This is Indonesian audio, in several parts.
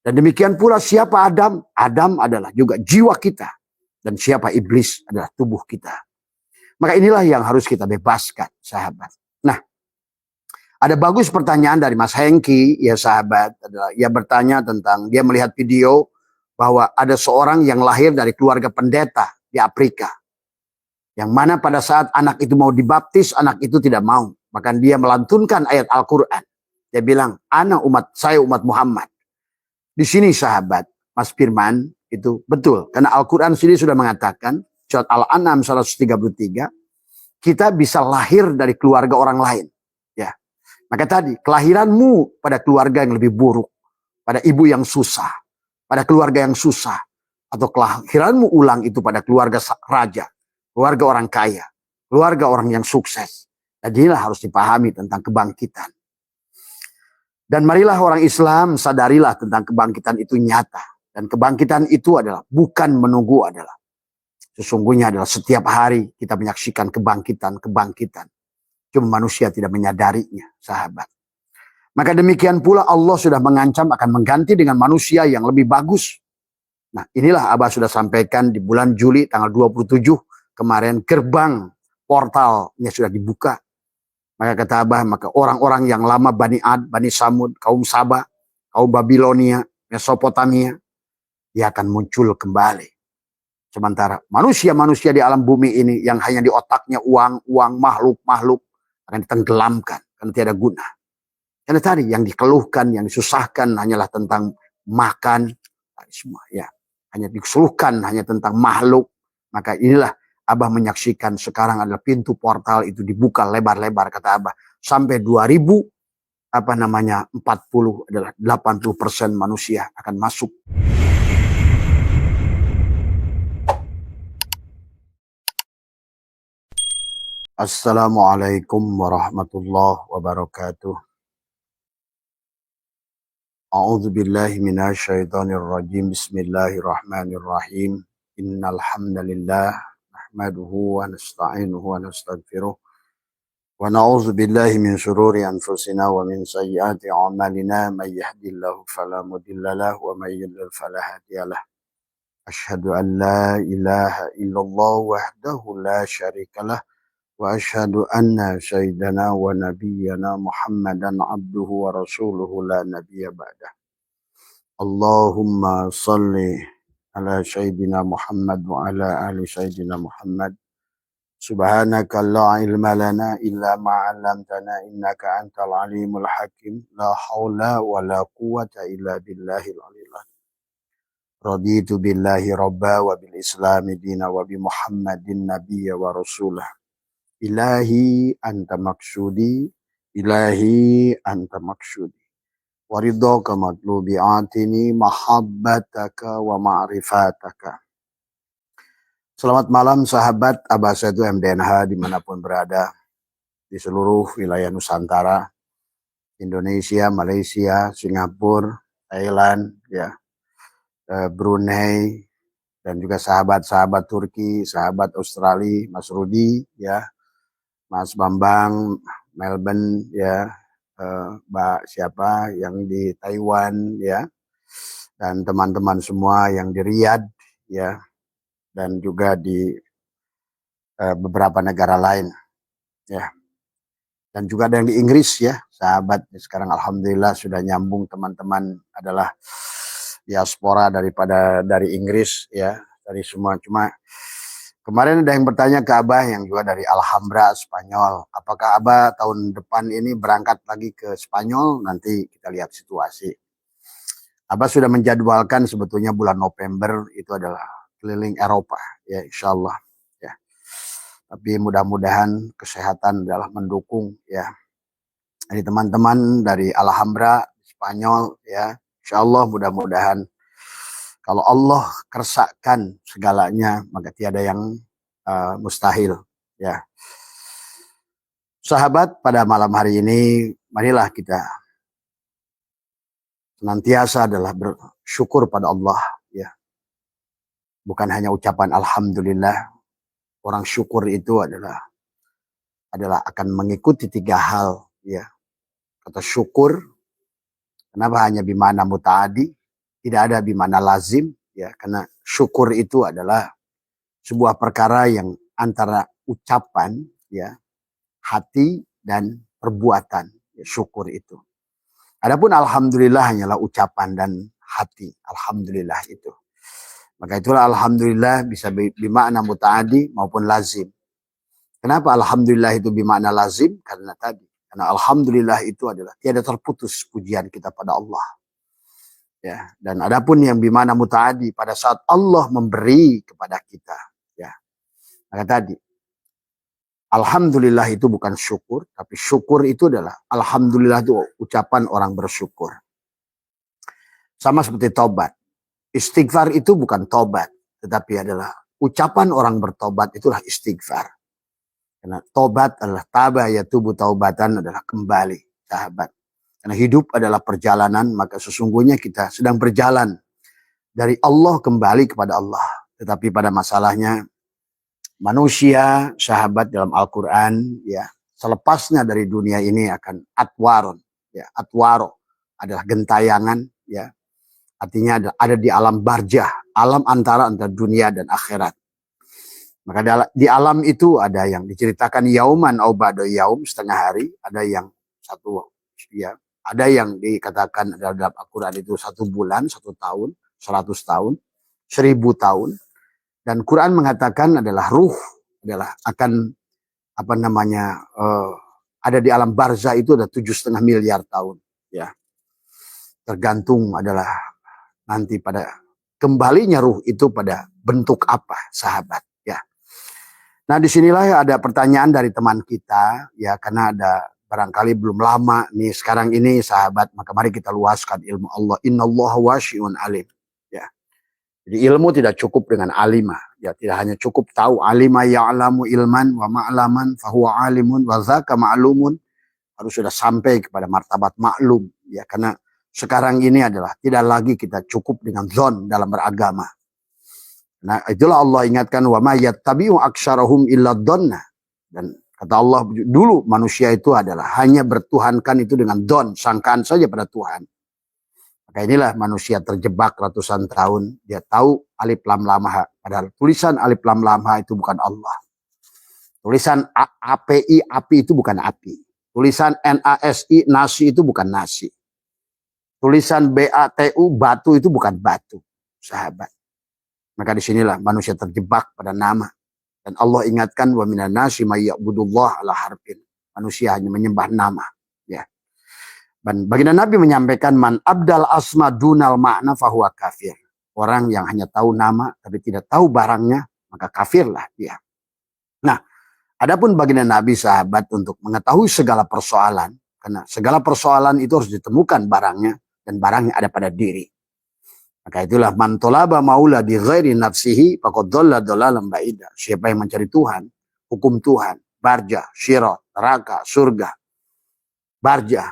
Dan demikian pula siapa Adam? Adam adalah juga jiwa kita. Dan siapa iblis adalah tubuh kita. Maka inilah yang harus kita bebaskan, sahabat. Nah, ada bagus pertanyaan dari Mas Hengki, ya sahabat. Ia bertanya tentang, dia melihat video bahwa ada seorang yang lahir dari keluarga pendeta di Afrika. Yang mana pada saat anak itu mau dibaptis, anak itu tidak mau. Bahkan dia melantunkan ayat Al-Quran. Dia bilang, saya umat Muhammad. Di sini sahabat, Mas Firman, itu betul. Karena Al-Quran sendiri sudah mengatakan, surat Al-An'am 133, kita bisa lahir dari keluarga orang lain. Ya. Maka tadi, kelahiranmu pada keluarga yang lebih buruk, pada ibu yang susah, pada keluarga yang susah, atau kelahiranmu ulang itu pada keluarga raja, keluarga orang kaya, keluarga orang yang sukses. Dan inilah harus dipahami tentang kebangkitan. Dan marilah orang Islam sadarilah tentang kebangkitan itu nyata. Dan kebangkitan itu adalah bukan menunggu adalah. Sesungguhnya adalah setiap hari kita menyaksikan kebangkitan. Cuma manusia tidak menyadarinya, sahabat. Maka demikian pula Allah sudah mengancam akan mengganti dengan manusia yang lebih bagus. Nah inilah Abah sudah sampaikan di bulan Juli tanggal 27 kemarin gerbang portalnya sudah dibuka. Maka kata Abah, maka orang-orang yang lama Bani Ad, Bani Samud, kaum Saba, kaum Babilonia, Mesopotamia, dia akan muncul kembali. Sementara manusia-manusia di alam bumi ini yang hanya di otaknya uang, makhluk akan ditenggelamkan karena tiada guna. Karena tadi yang dikeluhkan, yang disusahkan hanyalah tentang makan, semua ya. Hanya dikeluhkan hanya tentang makhluk. Maka inilah Abah menyaksikan sekarang adalah pintu portal itu dibuka lebar-lebar kata Abah. Sampai 2040 adalah 80% manusia akan masuk. Assalamualaikum warahmatullahi wabarakatuh. A'udzu billahi minasy syaithanir rajim. Bismillahirrahmanirrahim. Innal hamdalillah nahmaduhu wa nasta'inuhu wa nastaghfiruh. Wa na'udzu billahi min syururi anfusina wa min sayyiati a'malina may yahdihillahu fala mudilla lahu wa may yudlil fala hadiyalah. Asyhadu an la ilaha illallah wahdahu la syarikalah wa asyhadu anna sayyidana wa nabiyyana Muhammadan abduhu wa rasuluhu la nabiyya ba'dah. Allahumma salli ala sayyidina Muhammad wa ala ali sayyidina Muhammad. Subhanaka la ilma lana illa ma 'allamtana innaka antal alimul hakim. La haula wa la quwwata illa billahil aliyil azim. Raditu billahi rabba wa bil islami dina wa bi Muhammadin nabiyya wa rasulah. Ilahi anta maksudi, ilahi anta maksudi. Waridhaka matlubi atini mahabbataka wa ma'rifataka. Selamat malam sahabat Abah Setu MDNH dimanapun berada di seluruh wilayah Nusantara, Indonesia, Malaysia, Singapura, Thailand, ya, Brunei, dan juga sahabat-sahabat Turki, sahabat Australia, Mas Rudi, ya, Mas Bambang, Melbourne, ya, Mbak siapa yang di Taiwan, ya, dan teman-teman semua yang di Riyadh, ya, dan juga di beberapa negara lain, ya, dan juga ada yang di Inggris, ya, sahabat. Sekarang alhamdulillah sudah nyambung teman-teman adalah diaspora dari Inggris, ya, dari semua. Cuma kemarin ada yang bertanya ke Abah yang juga dari Alhambra, Spanyol. Apakah Abah tahun depan ini berangkat lagi ke Spanyol? Nanti kita lihat situasi. Abah sudah menjadwalkan sebetulnya bulan November itu adalah keliling Eropa, ya insya Allah. Ya. Tapi mudah-mudahan kesehatan adalah mendukung, ya. Jadi teman-teman dari Alhambra, Spanyol, ya insya Allah mudah-mudahan. Kalau Allah kersakkan segalanya, maka tiada yang mustahil. Ya, sahabat, pada malam hari ini, marilah kita senantiasa adalah bersyukur pada Allah. Ya, bukan hanya ucapan alhamdulillah. Orang syukur itu adalah akan mengikuti 3 hal. Ya, kata syukur, kenapa hanya bimana muta'adi? tidak ada bimana lazim, ya, karena syukur itu adalah sebuah perkara yang antara ucapan, ya, hati dan perbuatan, ya, syukur itu. Adapun alhamdulillah hanyalah ucapan dan hati, alhamdulillah itu. Maka itulah alhamdulillah bisa bermakna mutaadi maupun lazim. Kenapa alhamdulillah itu bermakna lazim? Karena alhamdulillah itu adalah tiada terputus pujian kita pada Allah. Ya, dan adapun yang bermakna mutaadi pada saat Allah memberi kepada kita, ya. Maka tadi alhamdulillah itu bukan syukur, tapi syukur itu adalah alhamdulillah itu ucapan orang bersyukur. Sama seperti tobat. Istighfar itu bukan tobat, tetapi adalah ucapan orang bertobat, itulah istighfar. Karena tobat adalah taba yatubu taubatan, adalah kembali, sahabat. Karena hidup adalah perjalanan, maka sesungguhnya kita sedang berjalan dari Allah kembali kepada Allah. Tetapi pada masalahnya manusia, sahabat, dalam Al-Quran, ya, selepasnya dari dunia ini akan atwaron, ya, atwaro adalah gentayangan, ya. Artinya ada di alam barzah, alam antara dunia dan akhirat. Maka di alam itu ada yang diceritakan yauman au ba'da yaum, setengah hari, ada yang satu, ya, ada yang dikatakan dalam Al-Quran itu 1 bulan, 1 tahun, 100 tahun, 1000 tahun. Dan Quran mengatakan adalah ruh adalah akan ada di alam barzah itu ada 7,5 miliar tahun, ya. Tergantung adalah nanti pada kembalinya ruh itu pada bentuk apa, sahabat, ya. Nah, disinilah ada pertanyaan dari teman kita, ya, karena ada barangkali belum lama nih sekarang ini, sahabat, maka mari kita luaskan ilmu Allah. Innallaha wasi'un alim, ya. Jadi ilmu tidak cukup dengan alimah, ya, tidak hanya cukup tahu alima ya'lamu ilman wa ma'laman fahuwa alimun wa dzaka ma'lumun, harus sudah sampai kepada martabat maklum, ya, karena sekarang ini adalah tidak lagi kita cukup dengan zon dalam beragama. Nah, itulah Allah ingatkan wa ma yattabi'u aktsarahum illa dzanna. Dan kata Allah dulu manusia itu adalah hanya bertuhankan itu dengan don, sangkaan saja pada Tuhan. Maka inilah manusia terjebak ratusan tahun, dia tahu alif lam lam ha, padahal tulisan alif lam lam ha itu bukan Allah. Tulisan API, api itu bukan api. Tulisan NASI, nasi itu bukan nasi. Tulisan BATU, batu itu bukan batu, sahabat. Maka disinilah manusia terjebak pada nama. Dan Allah ingatkan wa minan nasi may ya'budullah ala harfin. Manusia hanya menyembah nama, ya. Dan baginda Nabi menyampaikan man abdal asma dunal makna fahuwa kafir. Orang yang hanya tahu nama tapi tidak tahu barangnya, maka kafirlah dia. Nah, adapun baginda Nabi, sahabat, untuk mengetahui segala persoalan, karena segala persoalan itu harus ditemukan barangnya, dan barangnya ada pada diri. Maka itulah man tolaba maula bi ghairi nafsihi faqad dhalla dhalalan ba'ida. Siapa yang mencari Tuhan, hukum Tuhan, barzah, syirat, neraka, surga, barzah,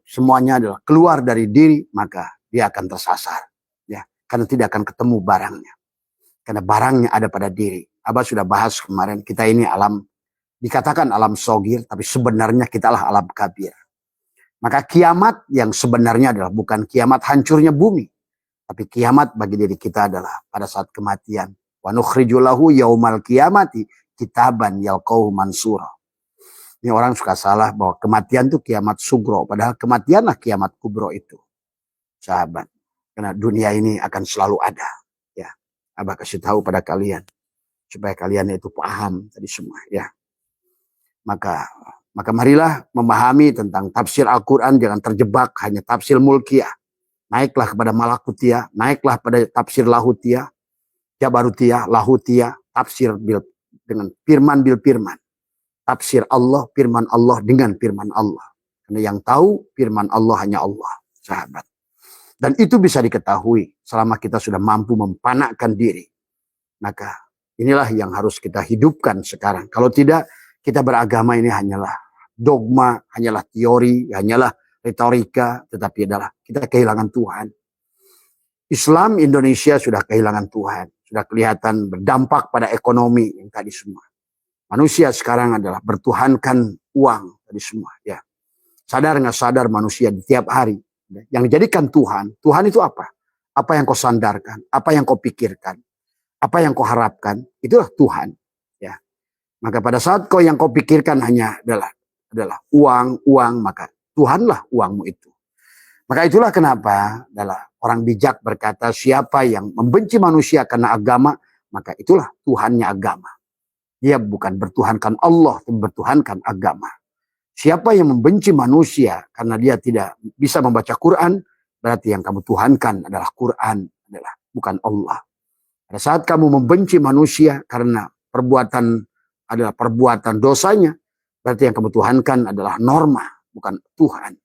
semuanya adalah keluar dari diri, maka dia akan tersasar, ya, karena tidak akan ketemu barangnya. Karena barangnya ada pada diri. Abah sudah bahas kemarin, kita ini alam, dikatakan alam sogir, tapi sebenarnya kitalah alam kabir. Maka kiamat yang sebenarnya adalah bukan kiamat hancurnya bumi, tapi kiamat bagi diri kita adalah pada saat kematian. Wa nukhriju lahu yaumal qiyamati kitaban yalqahu mansura. Ini orang suka salah bahwa kematian itu kiamat sugro, padahal kematianlah kiamat kubro itu, sahabat. Karena dunia ini akan selalu ada, ya. Abah kasih tahu pada kalian supaya kalian itu paham tadi semua, ya. Maka marilah memahami tentang tafsir Al-Quran, jangan terjebak hanya tafsir mulkiyah. Naiklah kepada malakutiyah, naiklah pada tafsir lahutiyah, jabarutiyah, lahutiyah, tafsir dengan firman bil firman. Tafsir Allah, firman Allah dengan firman Allah. Karena yang tahu firman Allah hanya Allah, sahabat. Dan itu bisa diketahui selama kita sudah mampu mempanakkan diri. Maka inilah yang harus kita hidupkan sekarang. Kalau tidak, kita beragama ini hanyalah dogma, hanyalah teori, hanyalah retorika, tetapi adalah kita kehilangan Tuhan. Islam Indonesia sudah kehilangan Tuhan, sudah kelihatan berdampak pada ekonomi yang tadi semua. Manusia sekarang adalah bertuhankan uang tadi semua, ya. Sadar nggak sadar manusia di tiap hari yang dijadikan Tuhan. Tuhan itu apa? apa yang kau sandarkan, apa yang kau pikirkan, apa yang kau harapkan, itulah Tuhan. Ya, maka pada saat yang kau pikirkan hanya adalah uang, maka Tuhanlah uangmu itu. Maka itulah kenapa adalah orang bijak berkata, siapa yang membenci manusia karena agama, maka itulah Tuhannya agama. Dia bukan bertuhankan Allah, tapi bertuhankan agama. Siapa yang membenci manusia karena dia tidak bisa membaca Quran, berarti yang kamu tuhankan adalah Quran, bukan Allah. Pada saat kamu membenci manusia karena perbuatan dosanya, berarti yang kamu tuhankan adalah norma, bukan Tuhan.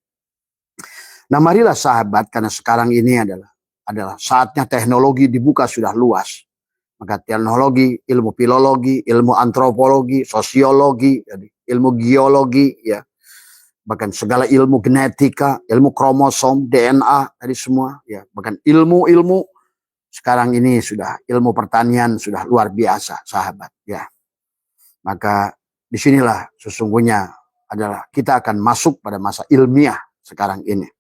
Nah, marilah sahabat, karena sekarang ini adalah saatnya teknologi dibuka sudah luas. Maka teknologi, ilmu filologi, ilmu antropologi, sosiologi, ilmu geologi, ya, bahkan segala ilmu genetika, ilmu kromosom, DNA, tadi semua, ya, bahkan ilmu sekarang ini sudah ilmu pertanian sudah luar biasa, sahabat, ya. Maka disinilah sesungguhnya adalah kita akan masuk pada masa ilmiah sekarang ini.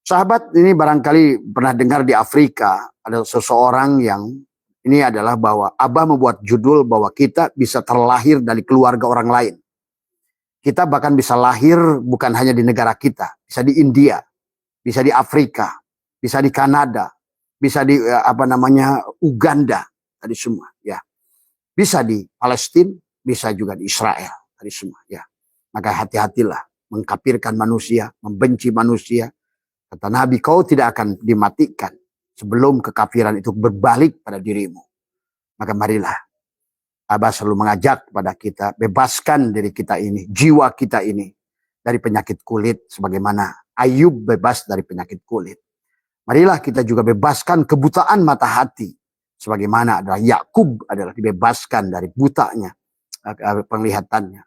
Sahabat, ini barangkali pernah dengar di Afrika ada seseorang yang ini adalah bahwa Abah membuat judul bahwa kita bisa terlahir dari keluarga orang lain. Kita bahkan bisa lahir bukan hanya di negara kita, bisa di India, bisa di Afrika, bisa di Kanada, bisa di Uganda, tadi semua, ya. Bisa di Palestina, bisa juga di Israel, tadi semua, ya. Maka hati-hatilah mengkafirkan manusia, membenci manusia. Kata Nabi, kau tidak akan dimatikan sebelum kekafiran itu berbalik pada dirimu. Maka marilah, Abah selalu mengajak kepada kita, bebaskan diri kita ini, jiwa kita ini dari penyakit kulit, sebagaimana Ayub bebas dari penyakit kulit. Marilah kita juga bebaskan kebutaan mata hati, sebagaimana adalah Yakub adalah dibebaskan dari butanya penglihatannya.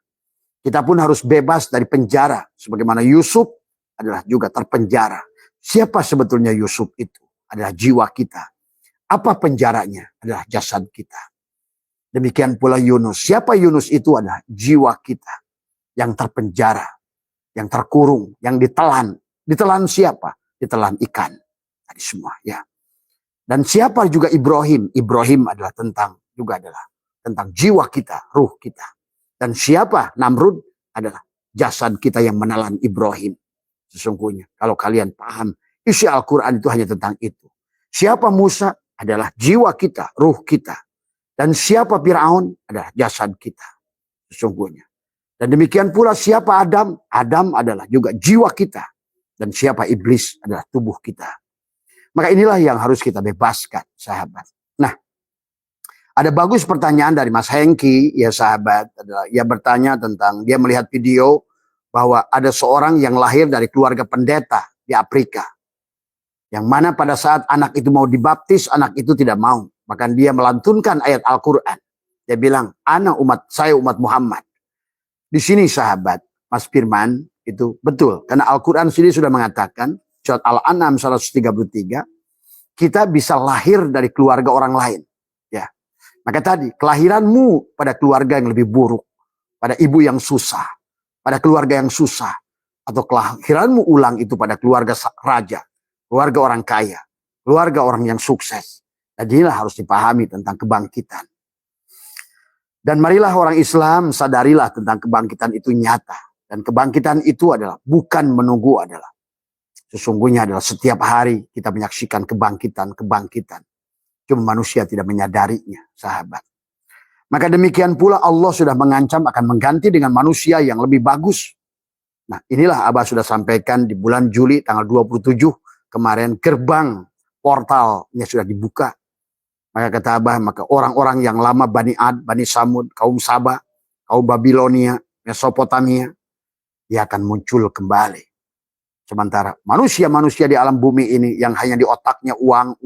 Kita pun harus bebas dari penjara, sebagaimana Yusuf adalah juga terpenjara. Siapa sebetulnya Yusuf itu? Adalah jiwa kita. Apa penjaranya? Adalah jasad kita. Demikian pula Yunus. Siapa Yunus itu? Adalah jiwa kita yang terpenjara, yang terkurung, yang ditelan. Ditelan siapa? Ditelan ikan. Tadi semua, ya. Dan siapa juga Ibrahim? Ibrahim adalah tentang jiwa kita, ruh kita. Dan siapa Namrud? Adalah jasad kita yang menelan Ibrahim. Sesungguhnya kalau kalian paham isi Al-Quran itu hanya tentang itu. Siapa Musa? Adalah jiwa kita, ruh kita. Dan siapa Fir'aun? Adalah jasad kita. Sesungguhnya. Dan demikian pula siapa Adam? Adam adalah juga jiwa kita. Dan siapa iblis? Adalah tubuh kita. Maka inilah yang harus kita bebaskan, sahabat. Nah, ada bagus pertanyaan dari Mas Hengki, ya sahabat. Ia bertanya tentang, dia melihat video bahwa ada seorang yang lahir dari keluarga pendeta di Afrika. Yang mana pada saat anak itu mau dibaptis, anak itu tidak mau. Bahkan dia melantunkan ayat Al-Quran. Dia bilang, saya umat Muhammad. Di sini sahabat, Mas Firman, itu betul. Karena Al-Quran sendiri sudah mengatakan, surat Al-An'am 133, kita bisa lahir dari keluarga orang lain. Ya. Maka tadi, kelahiranmu pada keluarga yang lebih buruk, pada ibu yang susah, pada keluarga yang susah, atau kelahiranmu ulang itu pada keluarga raja, keluarga orang kaya, keluarga orang yang sukses. Dan inilah harus dipahami tentang kebangkitan. Dan marilah orang Islam sadarilah tentang kebangkitan itu nyata. Dan kebangkitan itu adalah bukan menunggu, adalah sesungguhnya adalah setiap hari kita menyaksikan kebangkitan. Cuma manusia tidak menyadarinya, sahabat. Maka demikian pula Allah sudah mengancam akan mengganti dengan manusia yang lebih bagus. Nah, inilah Abah sudah sampaikan di bulan Juli tanggal 27 kemarin, gerbang portalnya sudah dibuka. Maka kata Abah, maka orang-orang yang lama Bani Ad, Bani Samud, kaum Saba, kaum Babilonia, Mesopotamia, dia akan muncul kembali. Sementara manusia-manusia di alam bumi ini yang hanya di otaknya uang,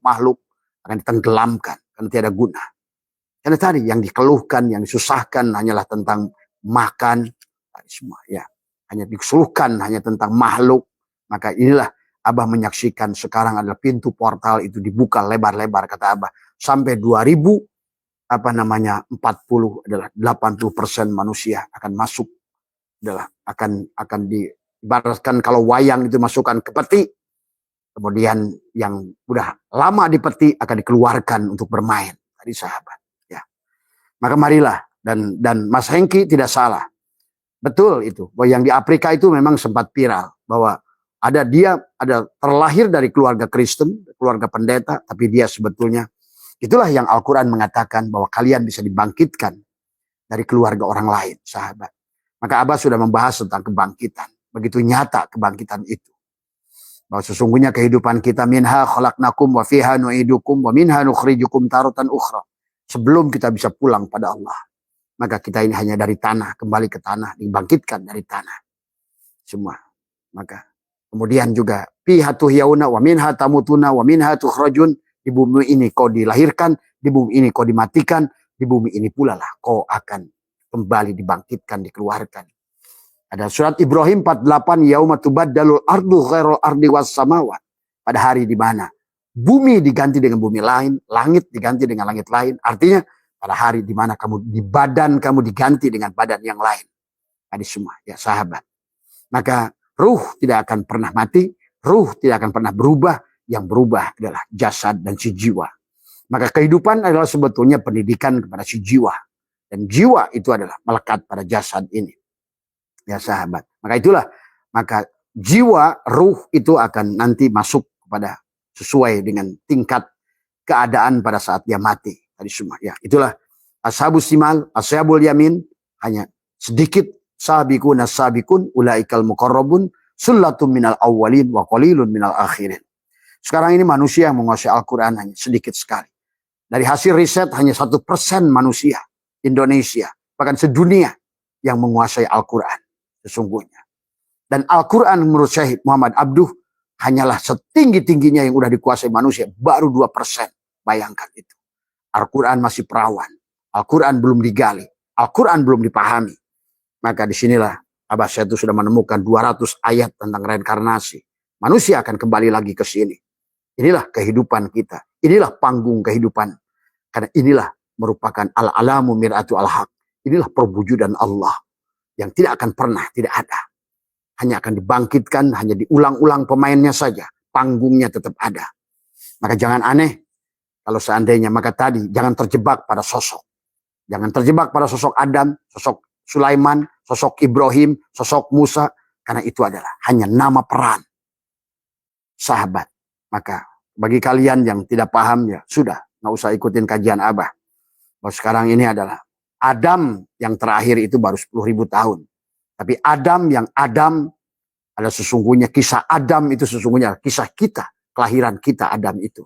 makhluk akan ditenggelamkan karena tiada guna. Karena tadi yang dikeluhkan, yang disusahkan hanyalah tentang makan, semua ya. Hanya dikeluhkan hanya tentang makhluk. Maka inilah Abah menyaksikan sekarang adalah pintu portal itu dibuka lebar-lebar, kata Abah. Sampai 2040 adalah 80% manusia akan masuk, adalah akan diibaratkan kalau wayang itu masukkan ke peti, Kemudian yang udah lama di peti akan dikeluarkan untuk bermain. Tadi sahabat. Ya. Maka marilah, dan Mas Hengki tidak salah. Betul itu. Bahwa yang di Afrika itu memang sempat viral. Bahwa dia terlahir dari keluarga Kristen, keluarga pendeta. Tapi dia sebetulnya, itulah yang Al-Quran mengatakan bahwa kalian bisa dibangkitkan dari keluarga orang lain, sahabat. Maka Abah sudah membahas tentang kebangkitan. Begitu nyata kebangkitan itu. Bahwa sesungguhnya kehidupan kita minha khalaqnakum wa fiha nu'idukum wa minha nukhrijukum taratan ukhra. Sebelum kita bisa pulang pada Allah. Maka kita ini hanya dari tanah, kembali ke tanah, dibangkitkan dari tanah. Semua. Maka kemudian juga fiha tuhyauna wa minha tamutuna wa minha tukhrajun. Di bumi ini kau dilahirkan, di bumi ini kau dimatikan, di bumi ini pula lah kau akan kembali dibangkitkan, dikeluarkan. Ada surat Ibrahim 48, yauma tubaddalul ardu ghairal ardi was samawat. Pada hari di mana bumi diganti dengan bumi lain, langit diganti dengan langit lain. Artinya pada hari di mana di badan kamu diganti dengan badan yang lain. Tadi semua ya sahabat. Maka ruh tidak akan pernah mati, ruh tidak akan pernah berubah. Yang berubah adalah jasad dan si jiwa. Maka kehidupan adalah sebetulnya pendidikan kepada si jiwa. Dan jiwa itu adalah melekat pada jasad ini. Ya sahabat. Maka jiwa, ruh itu akan nanti masuk kepada sesuai dengan tingkat keadaan pada saat dia mati. Tadi semua. Ya, itulah ashabus simal, ashabul yamin, hanya sedikit sabiqun as-sabiqun ulaikal muqarrabun sullatum minal awwalin wa qalilun minal akhirin. Sekarang ini manusia yang menguasai Al-Quran hanya sedikit sekali. Dari hasil riset hanya 1% manusia Indonesia, bahkan sedunia yang menguasai Al-Quran. Sesungguhnya. Dan Al-Quran menurut Syekh Muhammad Abduh hanyalah setinggi-tingginya yang udah dikuasai manusia. Baru 2%. Bayangkan itu. Al-Quran masih perawan. Al-Quran belum digali. Al-Quran belum dipahami. Maka disinilah Abah Syaitu sudah menemukan 200 ayat tentang reinkarnasi. Manusia akan kembali lagi ke sini. Inilah kehidupan kita. Inilah panggung kehidupan. Karena inilah merupakan al-alamu mir'atu al-haq. Inilah perwujudan Allah. Yang tidak akan pernah tidak ada. Hanya akan dibangkitkan, hanya diulang-ulang pemainnya saja. Panggungnya tetap ada. Maka jangan aneh. Kalau seandainya, maka tadi jangan terjebak pada sosok. Jangan terjebak pada sosok Adam, sosok Sulaiman, sosok Ibrahim, sosok Musa. Karena itu adalah hanya nama peran. Sahabat. Maka bagi kalian yang tidak paham ya sudah. Nggak usah ikutin kajian Abah. Bahwa sekarang ini adalah Adam yang terakhir itu baru 10.000 tahun. Tapi Adam adalah sesungguhnya kisah Adam itu sesungguhnya kisah kita. Kelahiran kita Adam itu.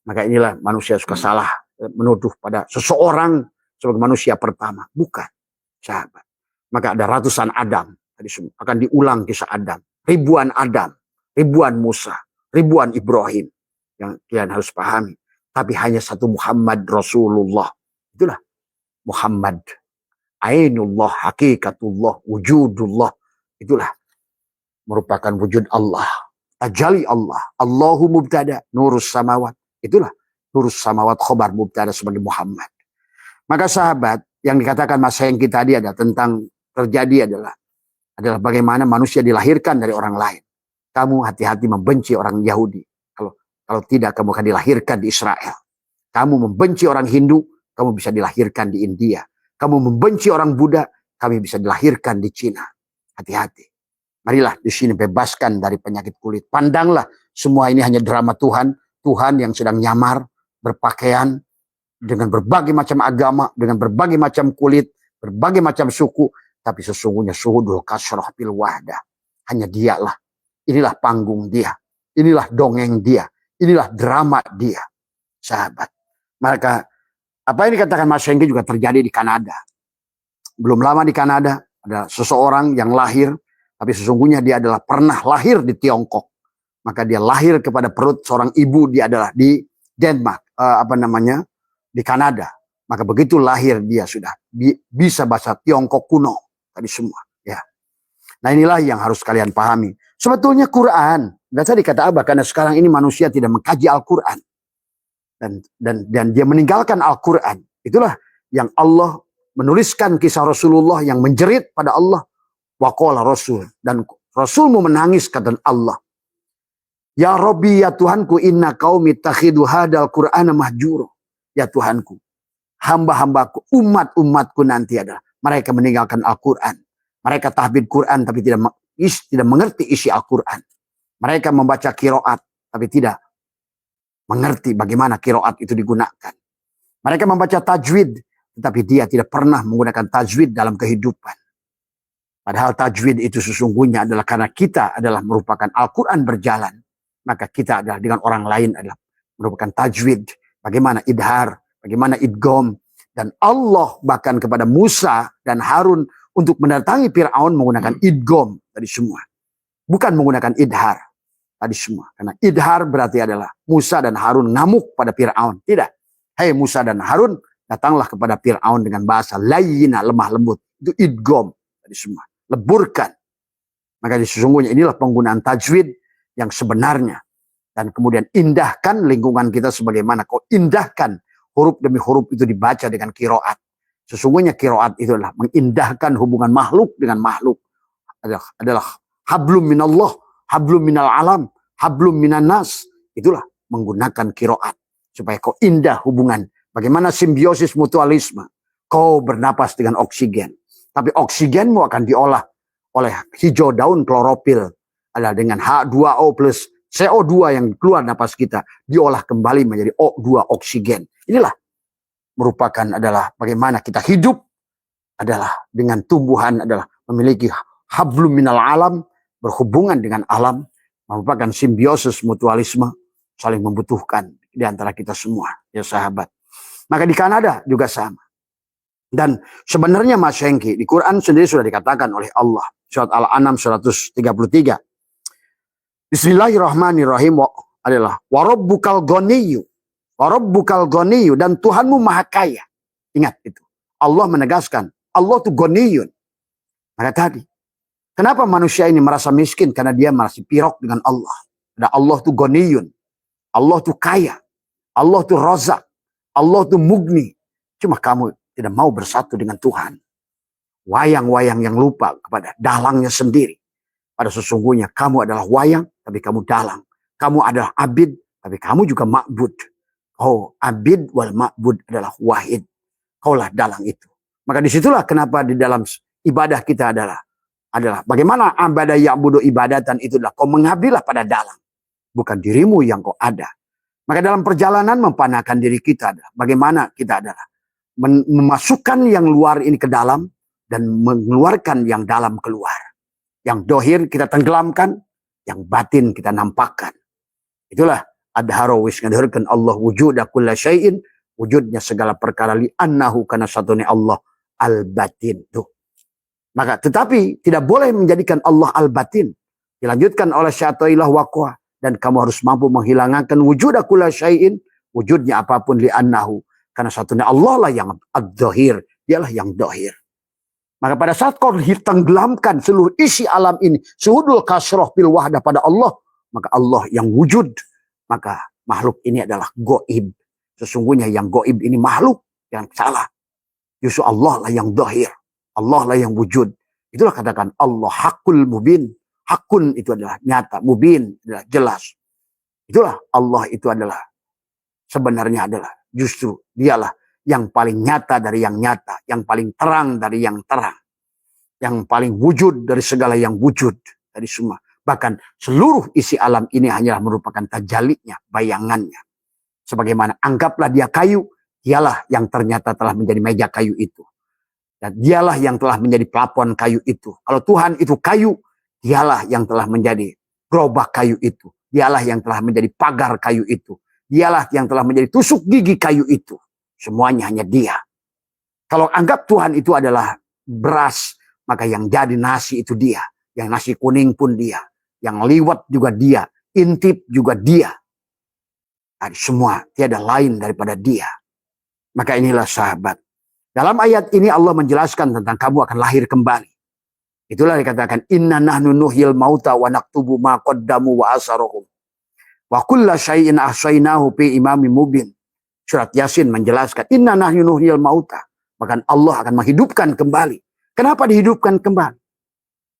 Maka inilah manusia suka salah menuduh pada seseorang sebagai manusia pertama. Bukan. Sahabat. Maka ada ratusan Adam. Akan diulang kisah Adam. Ribuan Adam. Ribuan Musa. Ribuan Ibrahim. Yang kalian harus pahami. Tapi hanya satu Muhammad Rasulullah. Itulah Muhammad. Ainullah, hakikatullah, wujudullah. Itulah merupakan wujud Allah. Tajali Allah. Allahu mubtada, nurus samawat. Itulah nurus samawat khobar mubtada sebagai Muhammad. Maka sahabat, yang dikatakan Mas Hengki tadi ada tentang terjadi adalah bagaimana manusia dilahirkan dari orang lain. Kamu hati-hati membenci orang Yahudi. Kalau tidak, kamu akan dilahirkan di Israel. Kamu membenci orang Hindu, kamu bisa dilahirkan di India. Kamu membenci orang Buddha, kami bisa dilahirkan di Cina. Hati-hati. Marilah di sini bebaskan dari penyakit kulit. Pandanglah semua ini hanya drama Tuhan. Tuhan yang sedang nyamar, berpakaian dengan berbagai macam agama, dengan berbagai macam kulit, berbagai macam suku. Tapi sesungguhnya suhudul kasroh bil wahdah. Hanya dialah. Inilah panggung dia. Inilah dongeng dia. Inilah drama dia. Sahabat. Maka apa yang dikatakan Mas Hengki juga terjadi di Kanada. Belum lama di Kanada ada seseorang yang lahir, tapi sesungguhnya dia adalah pernah lahir di Tiongkok. Maka dia lahir kepada perut seorang ibu, dia adalah di Denmark, di Kanada. Maka begitu lahir dia sudah bisa bahasa Tiongkok kuno tadi semua. Ya. Nah inilah yang harus kalian pahami. Sebetulnya Quran, dan tadi kata Abah, karena sekarang ini manusia tidak mengkaji Al-Quran. Dan dia meninggalkan Al-Quran. Itulah yang Allah menuliskan kisah Rasulullah yang menjerit pada Allah. Waqala Rasul. Dan Rasulmu menangis kata Allah. Ya Rabbi, ya Tuhanku, inna qaumi takhidu hadal Qur'ana mahjuro. Ya Tuhanku, hamba-hambaku, umat-umatku nanti adalah mereka meninggalkan Al-Quran. Mereka tahbid Quran tapi tidak mengerti isi Al-Quran. Mereka membaca kiroat tapi tidak mengerti bagaimana kiroat itu digunakan. Mereka membaca tajwid tetapi dia tidak pernah menggunakan tajwid dalam kehidupan. Padahal tajwid itu sesungguhnya adalah karena kita adalah merupakan Al-Quran berjalan. Maka kita adalah dengan orang lain adalah merupakan tajwid. Bagaimana idhar, bagaimana idgham. Dan Allah bahkan kepada Musa dan Harun untuk mendatangi Fir'aun menggunakan idgham tadi semua. Bukan menggunakan idhar tadi semua. Karena idhar berarti adalah Musa dan Harun ngamuk pada Fir'aun. Tidak. Hei Musa dan Harun, datanglah kepada Fir'aun dengan bahasa layyina, lemah lembut. Itu idgham tadi semua. Leburkan. Maka sesungguhnya inilah penggunaan tajwid yang sebenarnya. Dan kemudian indahkan lingkungan kita sebagaimana kau indahkan huruf demi huruf itu dibaca dengan kiroat. Sesungguhnya kiroat itu adalah mengindahkan hubungan makhluk dengan makhluk. Adalah hablum minallah, hablum minal alam, hablum minan nas. Itulah menggunakan kiroat. Supaya kau indah hubungan. Bagaimana simbiosis mutualisme. Kau bernapas dengan oksigen. Tapi oksigenmu akan diolah oleh hijau daun klorofil. Adalah dengan H2O plus CO2 yang keluar napas kita. Diolah kembali menjadi O2 oksigen. Inilah merupakan adalah bagaimana kita hidup. Adalah dengan tumbuhan adalah memiliki hablum minal alam. Berhubungan dengan alam. Merupakan simbiosis mutualisme. Saling membutuhkan di antara kita semua. Ya sahabat. Maka di Kanada juga sama. Dan sebenarnya Mas Hengki, di Quran sendiri sudah dikatakan oleh Allah. Surat Al-An'am 133. Bismillahirrahmanirrahim adalah warabbukal ghaniyyu. Warabbukal ghaniyyu, dan Tuhanmu maha kaya. Ingat itu. Allah menegaskan, Allah itu ghaniyun. Maka tadi, kenapa manusia ini merasa miskin? Karena dia masih pirok dengan Allah. Dan Allah itu ghaniyun. Allah itu kaya. Allah itu razak. Allah itu mugni. Cuma kamu tidak mau bersatu dengan Tuhan. Wayang-wayang yang lupa kepada dalangnya sendiri. Pada sesungguhnya kamu adalah wayang, tapi kamu dalang. Kamu adalah abid, tapi kamu juga ma'bud. Oh, abid wal ma'bud adalah wahid. Kaulah dalang itu. Maka disitulah kenapa di dalam ibadah kita adalah bagaimana ibadah ya'budu ibadatan itu adalah kau mengabdilah pada dalang. Bukan dirimu yang kau ada. Maka dalam perjalanan mempanahkan diri kita adalah bagaimana kita adalah memasukkan yang luar ini ke dalam dan mengeluarkan yang dalam keluar. Yang dohir kita tenggelamkan, yang batin kita nampakkan. Itulah adharawis ngadharkan Allah wujuda kulla syai'in, wujudnya segala perkara li annahu kana satuni Allah al-batin. Tuh. Maka tetapi tidak boleh menjadikan Allah al-batin. Dilanjutkan oleh syai'ilah waqwa, dan kamu harus mampu menghilangkan wujuda kulla syai'in, wujudnya apapun li annahu karena satunya Allah lah yang ad-dhahir, dialah yang dohir. Maka pada saat kau tenggelamkan seluruh isi alam ini, suhudul kasroh bil wahdah pada Allah, maka Allah yang wujud. Maka makhluk ini adalah goib. Sesungguhnya yang goib ini makhluk yang salah. Justru Allah lah yang dohir. Allah lah yang wujud. Itulah katakan Allah hakul mubin. Hakun itu adalah nyata. Mubin adalah jelas. Itulah Allah itu adalah sebenarnya adalah justru dialah yang paling nyata dari yang nyata, yang paling terang dari yang terang, yang paling wujud dari segala yang wujud dari semua. Bahkan seluruh isi alam ini hanyalah merupakan tajalinya, bayangannya. Sebagaimana anggaplah dia kayu, dialah yang ternyata telah menjadi meja kayu itu. Dan dialah yang telah menjadi plafon kayu itu. Kalau Tuhan itu kayu, dialah yang telah menjadi gerobak kayu itu. Dialah yang telah menjadi pagar kayu itu. Dialah yang telah menjadi tusuk gigi kayu itu. Semuanya hanya dia. Kalau anggap Tuhan itu adalah beras, maka yang jadi nasi itu dia. Yang nasi kuning pun dia. Yang liwet juga dia. Intip juga dia. Nah, semua tiada lain daripada dia. Maka inilah sahabat. Dalam ayat ini Allah menjelaskan tentang kamu akan lahir kembali. Itulah dikatakan inna nahnu nuhyil mauta wa naktubu ma qaddamu wa asarohum. Wa kulla syai'in ahsainahu fi imamin mubin. Surat Yasin menjelaskan inna nahnu nuhyil mauta. Bahkan Allah akan menghidupkan kembali. Kenapa dihidupkan kembali?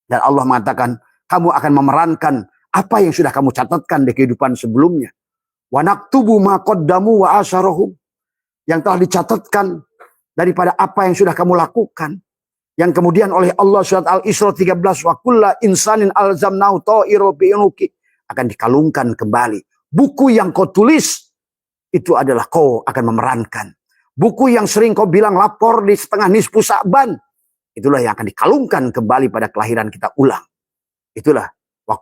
Dan Allah mengatakan kamu akan memerankan apa yang sudah kamu catatkan di kehidupan sebelumnya. Wa naktubu ma qaddamu wa asharahum, yang telah dicatatkan daripada apa yang sudah kamu lakukan. Yang kemudian oleh Allah surat Al-Isra 13, wa kulla insanin alzamnahu ta'ira bi'unuki, akan dikalungkan kembali. Buku yang kau tulis itu adalah kau akan memerankan. Buku yang sering kau bilang lapor di setengah nisfu Sa'ban, itulah yang akan dikalungkan kembali pada kelahiran kita ulang. Itulah wa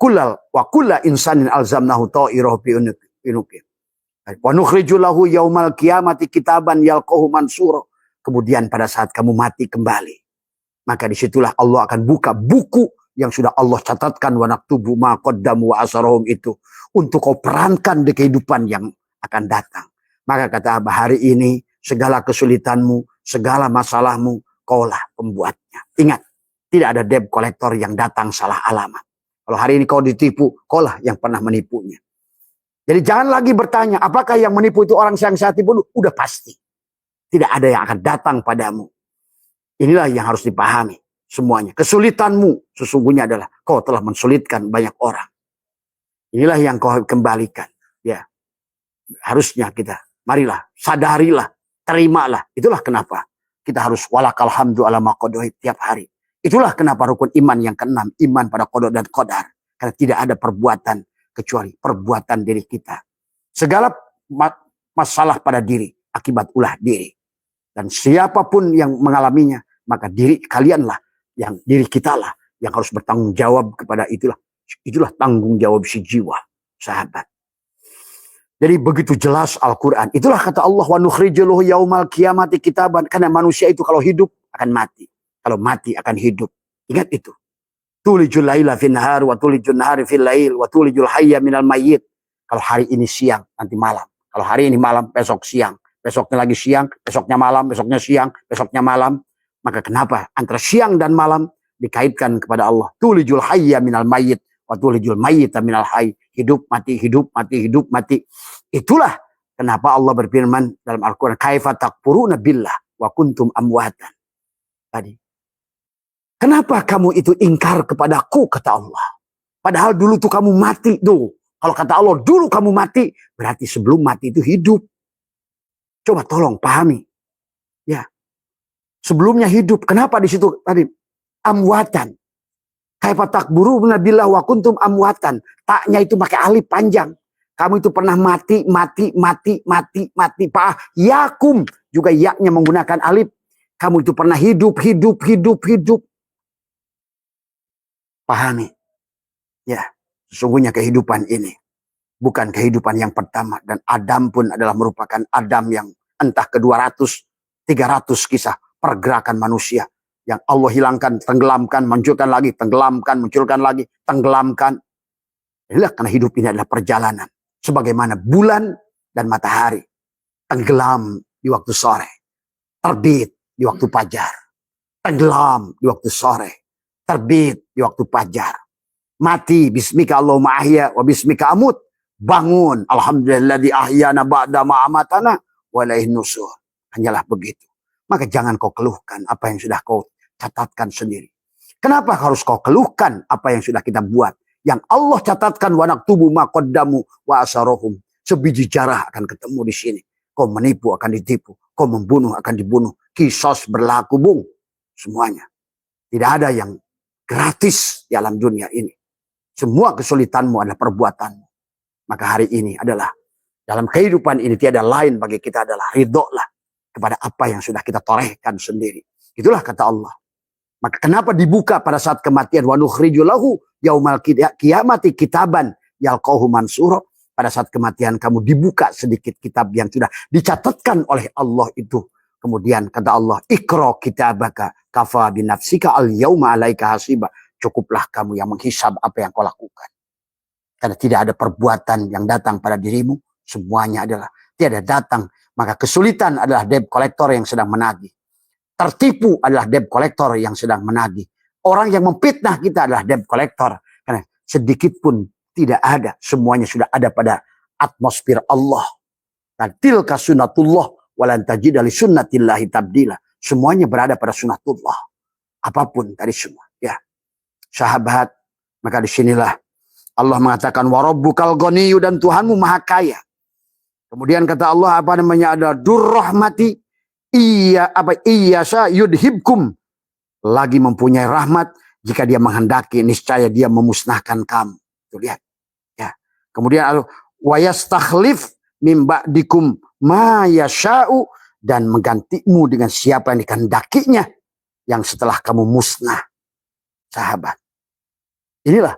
kulla insanin alzamnahu ta'ira bi'unuki. Wa nukhriju lahu yaumal qiyamati kitaban yalqahu mansura. Kemudian pada saat kamu mati kembali, maka disitulah Allah akan buka buku yang sudah Allah catatkan, wa naktubu ma qaddamu wa asharahum itu, untuk kau perankan di kehidupan yang akan datang. Maka kata Abah, hari ini segala kesulitanmu, segala masalahmu, kaulah pembuatnya. Ingat, tidak ada debt collector yang datang salah alamat. Kalau hari ini kau ditipu, kaulah yang pernah menipunya. Jadi jangan lagi bertanya, apakah yang menipu itu orang yang saya tipu? Udah pasti. Tidak ada yang akan datang padamu. Inilah yang harus dipahami semuanya. Kesulitanmu sesungguhnya adalah kau telah mensulitkan banyak orang. Inilah yang kau kembalikan. Ya, harusnya kita, marilah, sadarilah, terimalah. Itulah kenapa kita harus walakal hamdu ala maqadohi tiap hari. Itulah kenapa rukun iman yang keenam, iman pada qada dan qadar. Karena tidak ada perbuatan kecuali perbuatan diri kita. Segala masalah pada diri akibat ulah diri. Dan siapapun yang mengalaminya, maka diri kalianlah, yang diri kitalah yang harus bertanggung jawab kepada itulah. Itulah tanggung jawab si jiwa, sahabat. Jadi begitu jelas Al-Quran. Itulah kata Allah, wa nukhrijulahu yaumal qiyamati kitaban. Karena manusia itu kalau hidup akan mati. Kalau mati akan hidup. Ingat itu. Tulijul laila fin nahar wa tulijul nahari fil lail wa tulijul hayya minal mayyit. Kalau hari ini siang, nanti malam. Kalau hari ini malam, besok siang. Besoknya lagi siang, besoknya malam, besoknya siang, besoknya malam. Maka kenapa antara siang dan malam dikaitkan kepada Allah? Tulijul hayya minal mayyit wa tulijul mayyita minal hayy. Hidup, mati, hidup, mati, hidup, mati. Itulah kenapa Allah berfirman dalam Al-Quran, kaifa takfuruna billah wa kuntum amwatan. Tadi. Kenapa kamu itu ingkar kepadaku, kata Allah. Padahal dulu tuh kamu mati tuh. Kalau kata Allah, dulu kamu mati, berarti sebelum mati itu hidup. Coba tolong pahami. Ya. Sebelumnya hidup. Kenapa di situ tadi? Amwatan. Kaifa takfuruna billah wa kuntum amwatan. Taknya itu pakai alif panjang. Kamu itu pernah mati. Pak yakum juga yaknya menggunakan alif. Kamu itu pernah hidup. Pahami. Ya, sesungguhnya kehidupan ini bukan kehidupan yang pertama. Dan Adam pun adalah merupakan Adam yang entah ke-200, 300 kisah pergerakan manusia. Yang Allah hilangkan, tenggelamkan, munculkan lagi, tenggelamkan, munculkan lagi, tenggelamkan. Inilah karena hidup ini adalah perjalanan. Sebagaimana bulan dan matahari. Tenggelam di waktu sore. Terbit di waktu fajar. Tenggelam di waktu sore. Terbit di waktu fajar. Mati, bismika Allahumma ahya wa bismika amut. Bangun, alhamdulilladzi ahyana ba'da ma amatana wa ilaihin nusur. Hanyalah begitu. Maka jangan kau keluhkan apa yang sudah kau catatkan sendiri. Kenapa harus kau keluhkan apa yang sudah kita buat? Yang Allah catatkan, wa naktubu ma qaddamu wa asharahum. Sebiji jarah akan ketemu di sini. Kau menipu akan ditipu. Kau membunuh akan dibunuh. Kisos berlaku, bung. Semuanya. Tidak ada yang gratis di alam dunia ini. Semua kesulitanmu adalah perbuatanmu. Maka hari ini adalah dalam kehidupan ini tiada lain bagi kita adalah ridholah kepada apa yang sudah kita torehkan sendiri. Itulah kata Allah. Maka kenapa dibuka pada saat kematian? Wa nukhriju lahu yaumal qiyamati kitaban yalqahu mansura. Pada saat kematian kamu dibuka sedikit kitab yang sudah dicatatkan oleh Allah itu. Kemudian kata Allah, ikra kitabaka kafa binafsika al yauma alaika hasiba. Cukuplah kamu yang menghisab apa yang kau lakukan. Karena tidak ada perbuatan yang datang pada dirimu. Semuanya adalah tiada datang. Maka kesulitan adalah debt collector yang sedang menagih. Tertipu adalah debt collector yang sedang menagih. Orang yang memfitnah kita adalah debt collector. Karena sedikit pun tidak ada. Semuanya sudah ada pada atmosfer Allah. Dan tilka sunnatullah walan tajida li sunnatillahi tabdila. Semuanya berada pada sunnatullah. Apapun tadi semua. Ya. Sahabat, maka disinilah Allah mengatakan warabbukal ghaniyyu, dan Tuhanmu maha kaya. Kemudian kata Allah ada durrahmati iyasa yudhibkum, lagi mempunyai rahmat, jika dia menghendaki niscaya dia memusnahkan kamu. Tuh lihat. Ya. Kemudian wa yastakhlif mim ba'dikum ma yasha'u, dan menggantimu dengan siapa yang dikehendakinya yang setelah kamu musnah. Sahabat. Inilah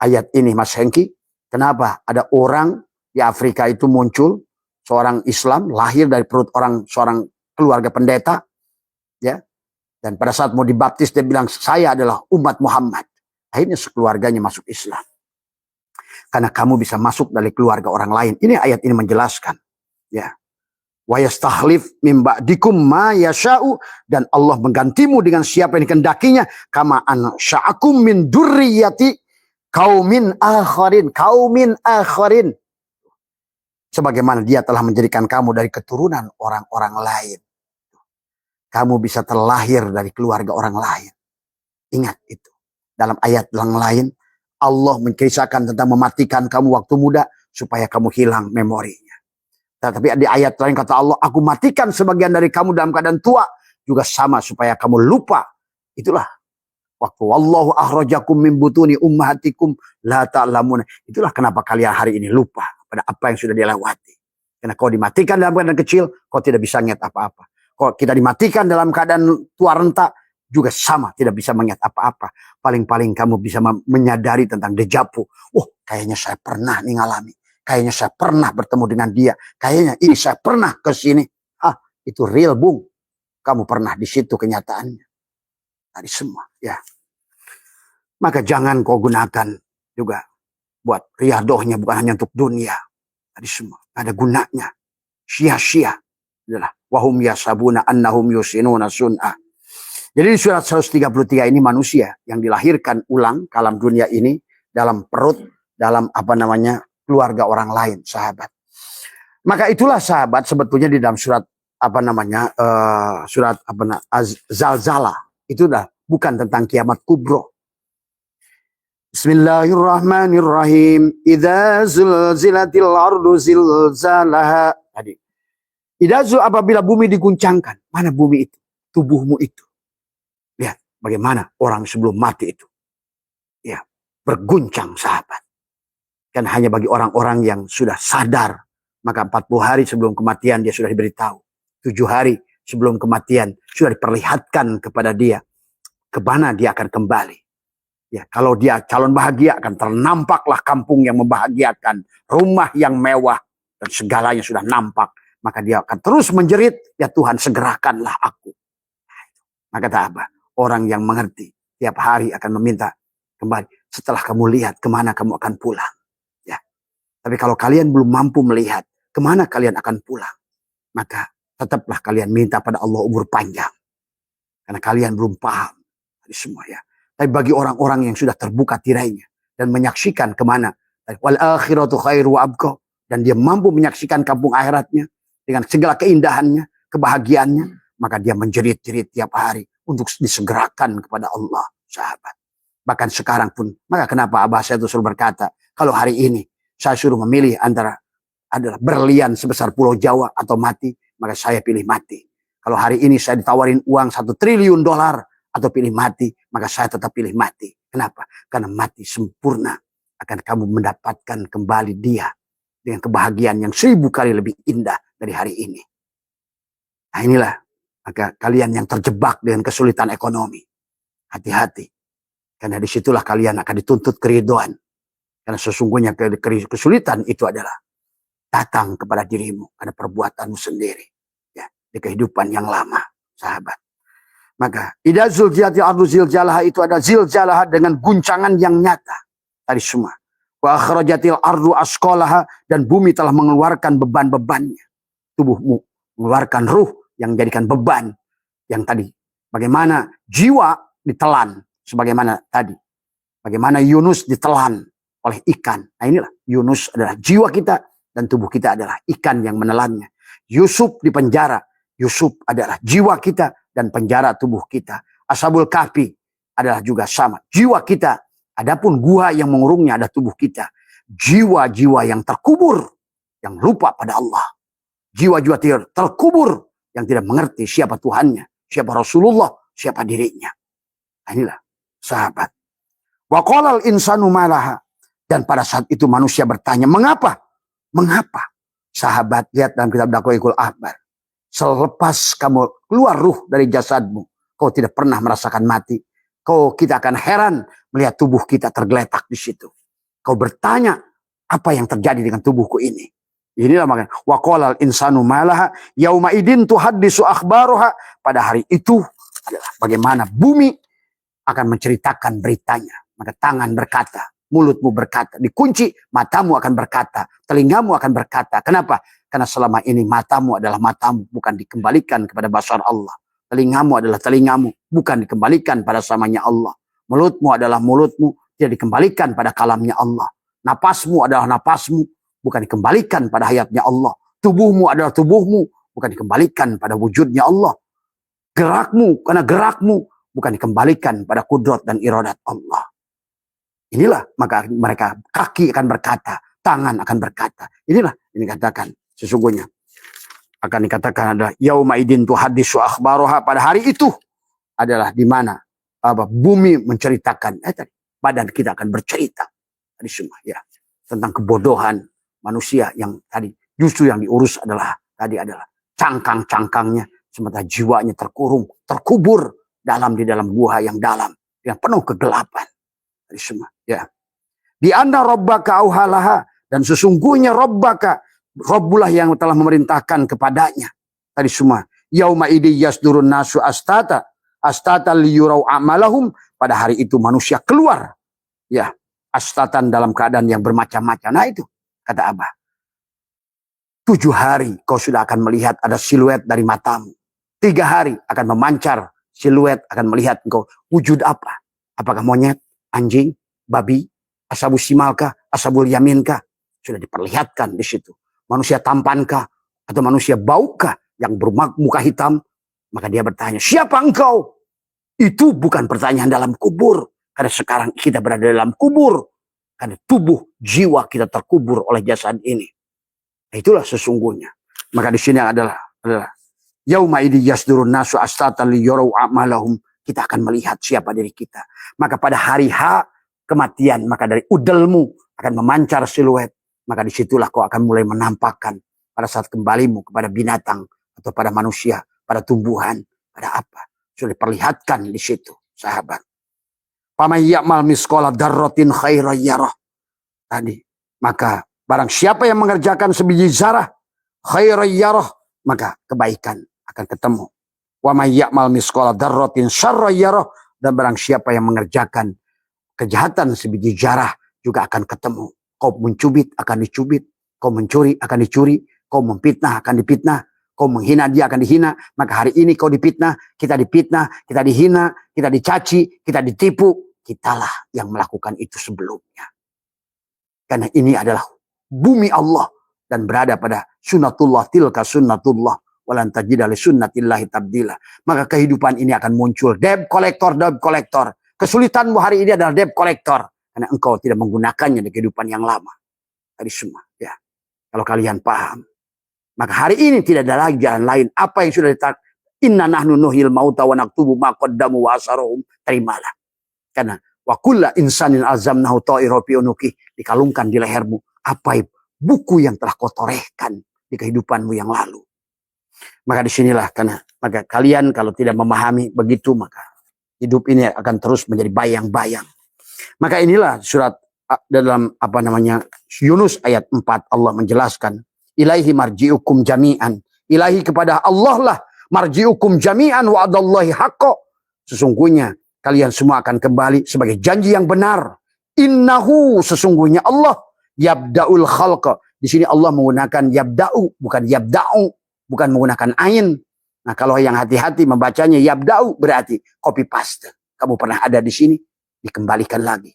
ayat ini, Mas Hengki. Kenapa ada orang di Afrika itu muncul, seorang Islam lahir dari perut seorang keluarga pendeta, ya. Dan pada saat mau dibaptis dia bilang saya adalah umat Muhammad. Akhirnya sekeluarganya masuk Islam. Karena kamu bisa masuk dari keluarga orang lain. Ini ayat ini menjelaskan, ya. Wa yastakhlif min ba'dikum ma yasha'u, dan Allah menggantimu dengan siapa yang dikehendakinya, kama ansha'akum min dzurriyyati kaumin akharin, sebagaimana dia telah menjadikan kamu dari keturunan orang-orang lain. Kamu bisa terlahir dari keluarga orang lain. Ingat itu. Dalam ayat yang lain, Allah menceritakan tentang mematikan kamu waktu muda supaya kamu hilang memorinya. Tapi di ayat lain kata Allah, aku matikan sebagian dari kamu dalam keadaan tua, juga sama supaya kamu lupa. Itulah waktu wallahu akhrajakum min butuni ummahatikum la ta'lamun. Itulah kenapa kalian hari ini lupa pada apa yang sudah dilewati. Karena kau dimatikan dalam keadaan kecil, kau tidak bisa ingat apa-apa. Kalau kita dimatikan dalam keadaan tua renta, juga sama, tidak bisa mengingat apa-apa. Paling-paling kamu bisa menyadari tentang dejavu. Oh, kayaknya saya pernah nih ngalami. Kayaknya saya pernah bertemu dengan dia. Kayaknya ini saya pernah ke sini. Itu real, Bung. Kamu pernah di situ kenyataannya. Tadi semua, ya. Maka jangan kau gunakan juga buat riadohnya, bukan hanya untuk dunia. Tadi semua, ada gunanya. Sia-sia. Adalah wahum yasabuna annahum yusinuna sun'ah. Jadi di surat 133 ini manusia yang dilahirkan ulang ke alam dunia ini dalam perut, dalam keluarga orang lain, sahabat. Maka itulah sahabat sebetulnya di dalam surat Zalzalah itu dah bukan tentang kiamat kubro. Bismillahirrahmanirrahim. Idza zulzilatil ardu zilzalaha. Tadi. Idza apabila bumi diguncangkan. Mana bumi itu? Tubuhmu itu. Lihat bagaimana orang sebelum mati itu. Ya, berguncang sahabat. Kan hanya bagi orang-orang yang sudah sadar. Maka 40 hari sebelum kematian dia sudah diberitahu. 7 hari sebelum kematian sudah diperlihatkan kepada dia. Kemana dia akan kembali. Ya, kalau dia calon bahagia akan ternampaklah kampung yang membahagiakan. Rumah yang mewah. Dan segalanya sudah nampak. Maka dia akan terus menjerit. Ya Tuhan segerakanlah aku. Maka kata apa? Orang yang mengerti. Tiap hari akan meminta kembali. Setelah kamu lihat kemana kamu akan pulang. Ya. Tapi kalau kalian belum mampu melihat kemana kalian akan pulang. Maka tetaplah kalian minta pada Allah umur panjang. Karena kalian belum paham. Ini semua ya. Tapi bagi orang-orang yang sudah terbuka tirainya. Dan menyaksikan kemana. Wal akhiratu khairu wa abqa. Dan dia mampu menyaksikan kampung akhiratnya. Dengan segala keindahannya, kebahagiaannya, maka dia menjerit-jerit tiap hari untuk disegerakan kepada Allah, sahabat. Bahkan sekarang pun, maka kenapa Abah saya itu selalu berkata, kalau hari ini saya suruh memilih antara adalah berlian sebesar Pulau Jawa atau mati, maka saya pilih mati. Kalau hari ini saya ditawarin uang $1 triliun atau pilih mati, maka saya tetap pilih mati. Kenapa? Karena mati sempurna akan kamu mendapatkan kembali dia dengan kebahagiaan yang 1000 kali lebih indah dari hari ini. Nah inilah, maka kalian yang terjebak dengan kesulitan ekonomi, hati-hati. Karena disitulah kalian akan dituntut keridhaan. Karena sesungguhnya kesulitan itu adalah datang kepada dirimu, karena perbuatanmu sendiri. Ya, di kehidupan yang lama, sahabat. Maka, idza zulzilatil ardu zilzalaha itu ada zilzalaha dengan guncangan yang nyata. Tadi semua. Wa akhrajatil ardu asqalaha, dan bumi telah mengeluarkan beban-bebannya. Tubuhmu mengeluarkan ruh yang menjadikan beban. Yang tadi, bagaimana jiwa ditelan. Sebagaimana tadi. Bagaimana Yunus ditelan oleh ikan. Nah inilah, Yunus adalah jiwa kita dan tubuh kita adalah ikan yang menelannya. Yusuf di penjara. Yusuf adalah jiwa kita dan penjara tubuh kita. Ashabul Kahfi adalah juga sama. Jiwa kita Adapun gua yang mengurungnya ada tubuh kita. Jiwa-jiwa yang terkubur, yang lupa pada Allah. Jiwa-jiwa terkubur, yang tidak mengerti siapa Tuhannya, siapa Rasulullah, siapa dirinya. Nah, inilah sahabat. Wa qalal insanu malaha. Dan pada saat itu manusia bertanya, mengapa? Mengapa? Sahabat, lihat dalam kitab Daqaiqul Ahbar. Selepas kamu keluar ruh dari jasadmu, kau tidak pernah merasakan mati. Kita akan heran melihat tubuh kita tergeletak di situ. Kau bertanya, apa yang terjadi dengan tubuhku ini? Inilah makanya. Wa qalal insanu malaha yauma idin tuhaddisu akhbaruha. Pada hari itu adalah bagaimana bumi akan menceritakan beritanya. Maka tangan berkata, mulutmu berkata, dikunci, matamu akan berkata, telingamu akan berkata. Kenapa? Karena selama ini matamu adalah matamu, bukan dikembalikan kepada basar Allah. Telingamu adalah telingamu, bukan dikembalikan pada samanya Allah. Mulutmu adalah mulutmu, tidak dikembalikan pada kalamnya Allah. Napasmu adalah napasmu, bukan dikembalikan pada hayatnya Allah. Tubuhmu adalah tubuhmu, bukan dikembalikan pada wujudnya Allah. Gerakmu, karena gerakmu, bukan dikembalikan pada kudrat dan iradat Allah. Inilah maka mereka, kaki akan berkata, tangan akan berkata. Inilah ini katakan sesungguhnya akan dikatakan adalah yauma idin tuhaddisu akhbaruha. Pada hari itu adalah di mana bumi menceritakan, badan kita akan bercerita tadi semua ya tentang kebodohan manusia yang tadi justru yang diurus adalah cangkang-cangkangnya, sementara jiwanya terkubur di dalam gua yang dalam yang penuh kegelapan. Tadi semua ya. Di anna rabbaka auhalaha, dan sesungguhnya Rabbulah yang telah memerintahkan kepadanya. Tadi semua. Yauma idin yasdurun nasu astata liyurau amalahum. Pada hari itu manusia keluar. Ya, astatan dalam keadaan yang bermacam-macam. Nah itu, kata Abah. 7 hari kau sudah akan melihat ada siluet dari matamu. 3 hari akan memancar siluet, akan melihat engkau wujud apa. Apakah monyet, anjing, babi, ashabul shimalkah, ashabul yaminkah. Sudah diperlihatkan di situ. Manusia tampankah atau manusia baukah yang bermuka hitam? Maka dia bertanya, siapa engkau? Itu bukan pertanyaan dalam kubur. Karena sekarang kita berada dalam kubur. Karena tubuh, jiwa kita terkubur oleh jasad ini. Itulah sesungguhnya. Maka di sini adalah yauma idin yasdurun nasu astatan liyurau a'malahum. Kita akan melihat siapa diri kita. Maka pada hari H kematian, maka dari udelmu akan memancar siluet. Maka disitulah kau akan mulai menampakkan pada saat kembalimu kepada binatang atau pada manusia, pada tumbuhan, pada apa. Sudah diperlihatkan di situ, sahabat. Faman ya'mal misqala dzarratin khairan yarah. Tadi, maka barang siapa yang mengerjakan sebiji zarah khairan yarah, maka kebaikan akan ketemu. Wa may ya'mal misqala dzarratin syarran yarah, dan barang siapa yang mengerjakan kejahatan sebiji zarah juga akan ketemu. Kau mencubit akan dicubit, kau mencuri akan dicuri, kau memfitnah akan difitnah, kau menghina dia akan dihina. Maka hari ini kau difitnah, kita dihina, kita dicaci, kita ditipu. Kitalah yang melakukan itu sebelumnya. Karena ini adalah bumi Allah dan berada pada sunnatullah, tilka sunnatullah, walan tajida li sunnatillahi tabdila. Maka kehidupan ini akan muncul debt collector. Kesulitanmu hari ini adalah debt collector. Karena engkau tidak menggunakannya di kehidupan yang lama. Tadi semua. Ya. Kalau kalian paham. Maka hari ini tidak ada lagi jalan lain. Apa yang sudah ditak. Inna nahnu nuhil mauta wa naktubu ma qaddamu wa asaruhum. Terimalah. Karena wa kulla insanin azamnahu ta'ira fi unuki. Dikalungkan di lehermu. Apa buku yang telah kau torehkan di kehidupanmu yang lalu. Maka disinilah. Maka kalian kalau tidak memahami begitu. Maka hidup ini akan terus menjadi bayang-bayang. Maka inilah surat dalam Yunus ayat 4 Allah menjelaskan ilaihi marji'ukum jami'an. Ilahi kepada Allah lah marji'ukum jami'an wa'adallahi haqqo. Sesungguhnya kalian semua akan kembali sebagai janji yang benar. Innahu sesungguhnya Allah yabda'ul khalqa. Di sini Allah menggunakan yabda'u bukan yabda'u, bukan menggunakan ain. Nah, kalau yang hati-hati membacanya yabda'u berarti copy paste. Kamu pernah ada di sini, dikembalikan lagi.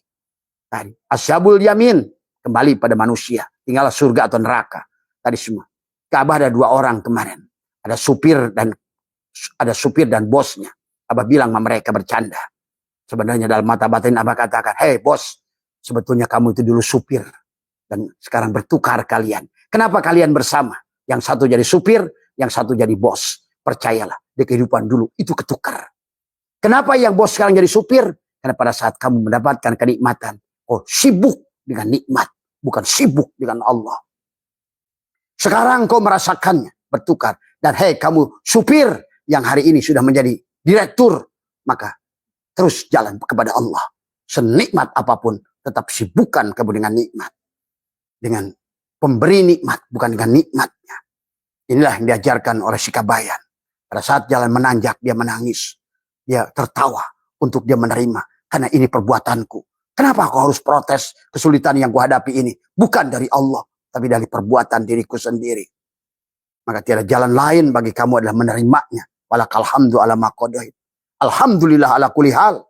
Tadi ashabul yamin kembali pada manusia, tinggallah surga atau neraka. Tadi semua. Ka'bah ada 2 orang kemarin. Ada supir dan bosnya. Abah bilang sama mereka bercanda. Sebenarnya dalam mata batin Abah katakan, hei bos, sebetulnya kamu itu dulu supir. Dan sekarang bertukar kalian. Kenapa kalian bersama? Yang satu jadi supir, yang satu jadi bos. Percayalah, di kehidupan dulu itu ketukar. Kenapa yang bos sekarang jadi supir? Karena pada saat kamu mendapatkan kenikmatan, oh sibuk dengan nikmat, bukan sibuk dengan Allah. Sekarang kau merasakannya, bertukar. Dan hei kamu supir yang hari ini sudah menjadi direktur, maka terus jalan kepada Allah. Senikmat apapun, tetap sibukkan kamu dengan nikmat. Dengan pemberi nikmat, bukan dengan nikmatnya. Inilah yang diajarkan oleh si Kabayan. Pada saat jalan menanjak, dia menangis. Dia tertawa untuk dia menerima. Karena ini perbuatanku. Kenapa kau harus protes kesulitan yang kuhadapi ini? Bukan dari Allah, tapi dari perbuatan diriku sendiri. Maka tiada jalan lain bagi kamu adalah menerimanya. Walakalhamdu ala maqadai. Alhamdulillah ala kulli hal.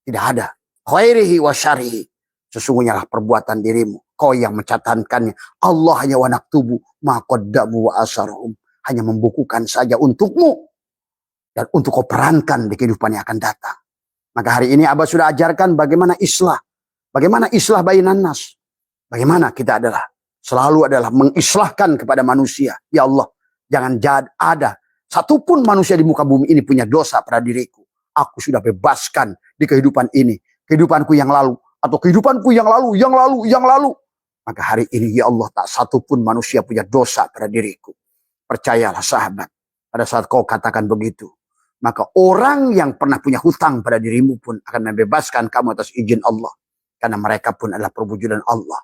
Tidak ada khairihi wa syarihi. Sesungguhnya lah perbuatan dirimu. Kau yang mencatatkannya. Allah hanya wa naktubu ma qaddamu wa asarhum. Hanya membukukan saja untukmu. Dan untuk kau perankan di kehidupan yang akan datang. Maka hari ini Abah sudah ajarkan bagaimana islah. Bagaimana islah bainan nas. Bagaimana kita selalu adalah mengislahkan kepada manusia. Ya Allah, jangan ada satupun manusia di muka bumi ini punya dosa pada diriku. Aku sudah bebaskan di kehidupan ini. Kehidupanku yang lalu. Atau kehidupanku yang lalu. Maka hari ini ya Allah tak satupun manusia punya dosa pada diriku. Percayalah sahabat. Pada saat kau katakan begitu. Maka orang yang pernah punya hutang pada dirimu pun akan membebaskan kamu atas izin Allah. Karena mereka pun adalah perwujudan Allah.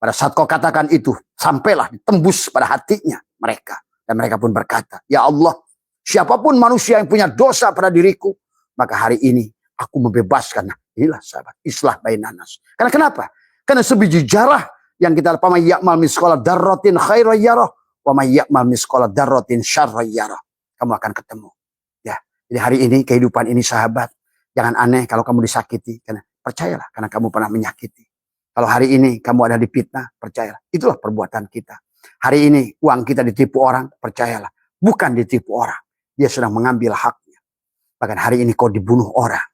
Pada saat kau katakan itu. Sampailah ditembus pada hatinya mereka. Dan mereka pun berkata. Ya Allah. Siapapun manusia yang punya dosa pada diriku. Maka hari ini aku membebaskan. Nah, inilah sahabat. Islah bainan nas. Karena kenapa? Karena sebiji jarah yang kita pamay ya'mal misqala darratin khairan yarah wa may ya'mal misqala darratin syarran yarah. Kamu akan ketemu. Ya. Jadi hari ini kehidupan ini sahabat, jangan aneh kalau kamu disakiti, karena percayalah karena kamu pernah menyakiti. Kalau hari ini kamu ada dipitnah, percayalah, itulah perbuatan kita. Hari ini uang kita ditipu orang, percayalah, bukan ditipu orang. Dia sedang mengambil haknya. Bahkan hari ini kau dibunuh orang,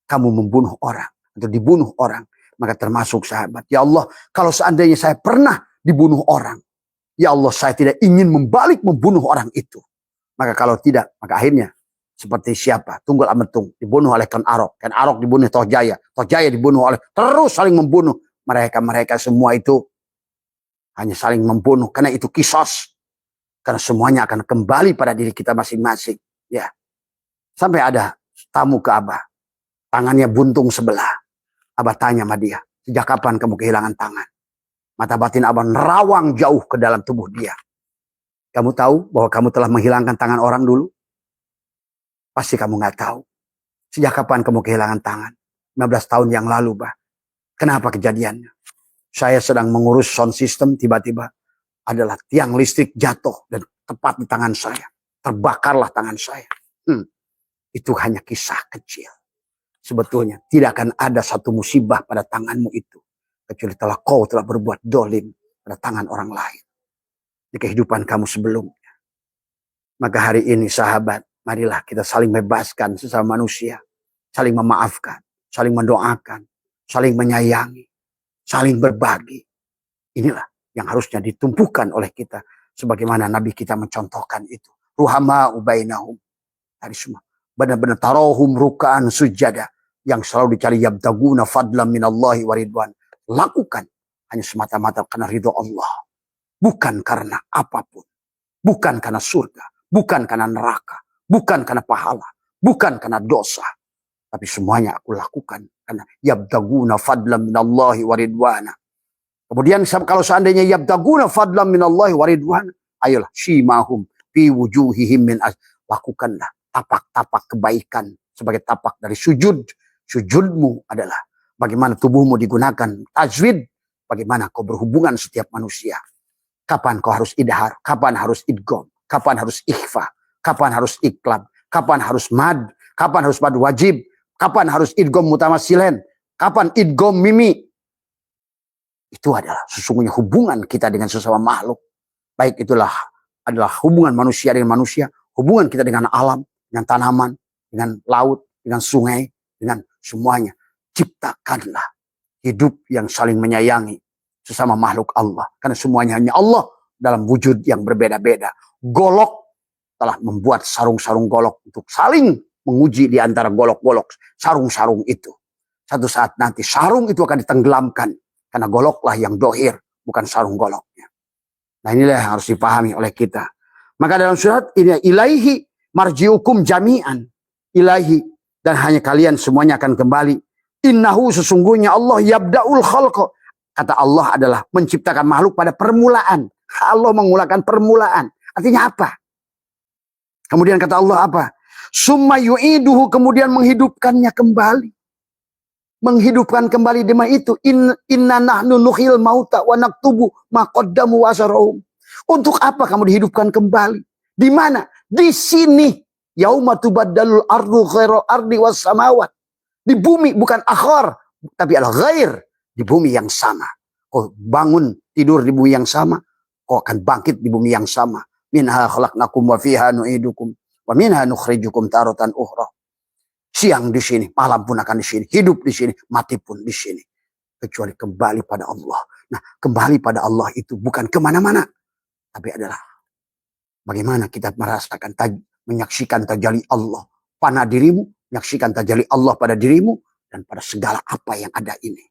kamu membunuh orang atau dibunuh orang. Maka termasuk sahabat. Ya Allah, kalau seandainya saya pernah dibunuh orang. Ya Allah, saya tidak ingin membalik membunuh orang itu. Maka kalau tidak, maka akhirnya seperti siapa? Tunggul Ametung dibunuh oleh Ken Arok. Ken Arok dibunuh Toh Jaya. Toh Jaya dibunuh oleh, terus saling membunuh. Mereka semua itu hanya saling membunuh. Karena itu kisos. Karena semuanya akan kembali pada diri kita masing-masing. Ya. Sampai ada tamu ke Abah. Tangannya buntung sebelah. Abah tanya sama dia, sejak kapan kamu kehilangan tangan? Mata batin Abah nerawang jauh ke dalam tubuh dia. Kamu tahu bahwa kamu telah menghilangkan tangan orang dulu? Pasti kamu nggak tahu. Sejak kapan kamu kehilangan tangan? 15 tahun yang lalu, Bah. Kenapa kejadiannya? Saya sedang mengurus sound system, tiba-tiba adalah tiang listrik jatuh dan tepat di tangan saya. Terbakarlah tangan saya. Itu hanya kisah kecil. Sebetulnya tidak akan ada satu musibah pada tanganmu itu. Kecuali kau telah berbuat dolim pada tangan orang lain. Di kehidupan kamu sebelumnya. Maka hari ini sahabat, marilah kita saling bebaskan sesama manusia. Saling memaafkan, saling mendoakan, saling menyayangi, saling berbagi. Inilah yang harusnya ditumpukan oleh kita. Sebagaimana Nabi kita mencontohkan itu. Ruhama ubainahum. Hari semua. Benar-benar tarohum rukaan sujada. Yang selalu dicari yabtaguna fadlan minallahi waridwan. Lakukan hanya semata-mata karena ridho Allah. Bukan karena apapun. Bukan karena surga. Bukan karena neraka. Bukan karena pahala. Bukan karena dosa. Tapi semuanya aku lakukan karena yabtaguna fadlan minallahi waridwana. Kemudian kalau seandainya yabtaguna fadlan minallahi waridwana. Ayolah shimahum fi wujuhihim min lakukanlah tapak-tapak kebaikan sebagai tapak dari sujud. Sujudmu adalah bagaimana tubuhmu digunakan tajwid, bagaimana kau berhubungan setiap manusia. Kapan kau harus idhar, kapan harus idgham, kapan harus ikhfa, kapan harus iqlab, kapan harus mad, kapan harus mad wajib, kapan harus idgham mutamatsilan, kapan idgham mimi. Itu adalah sesungguhnya hubungan kita dengan sesama makhluk. Baik itulah adalah hubungan manusia dengan manusia, hubungan kita dengan alam, dengan tanaman, dengan laut, dengan sungai, dengan semuanya. Ciptakanlah hidup yang saling menyayangi sesama makhluk Allah. Karena semuanya hanya Allah dalam wujud yang berbeda-beda. Golok telah membuat sarung-sarung golok untuk saling menguji di antara golok-golok sarung-sarung itu. Satu saat nanti sarung itu akan ditenggelamkan. Karena goloklah yang dohir, bukan sarung goloknya. Nah inilah yang harus dipahami oleh kita. Maka dalam surat ini, ilaihi marji'ukum jami'an. Ilahi, dan hanya kalian semuanya akan kembali. Innahu, sesungguhnya Allah yabda'ul khalqa. Kata Allah adalah menciptakan makhluk pada permulaan. Allah mengulakan permulaan. Artinya apa? Kemudian kata Allah apa? Summa yu'iduhu, kemudian menghidupkannya kembali. Menghidupkan kembali dema itu. Inna nahnu nuhil mauta wa naktubu ma qaddamu wa asarahum. Untuk apa kamu dihidupkan kembali? Di mana? Di sini. Yauma tubaddalul ardu ghairu ardi was samawat. Di bumi, bukan akhir, tapi adalah ghair. Di bumi yang sama. Kau bangun tidur di bumi yang sama, kau akan bangkit di bumi yang sama. Minha khalaqnakum wa fiha nu'idukum wa minha nukhrijukum taratan ukhra. Siang di sini, malam pun akan di sini, hidup di sini, mati pun di sini. Kecuali kembali pada Allah. Nah, kembali pada Allah itu bukan kemana-mana, tapi adalah bagaimana kita merasakan, menyaksikan tajalli Allah pada dirimu, menyaksikan tajalli Allah pada dirimu, dan pada segala apa yang ada ini.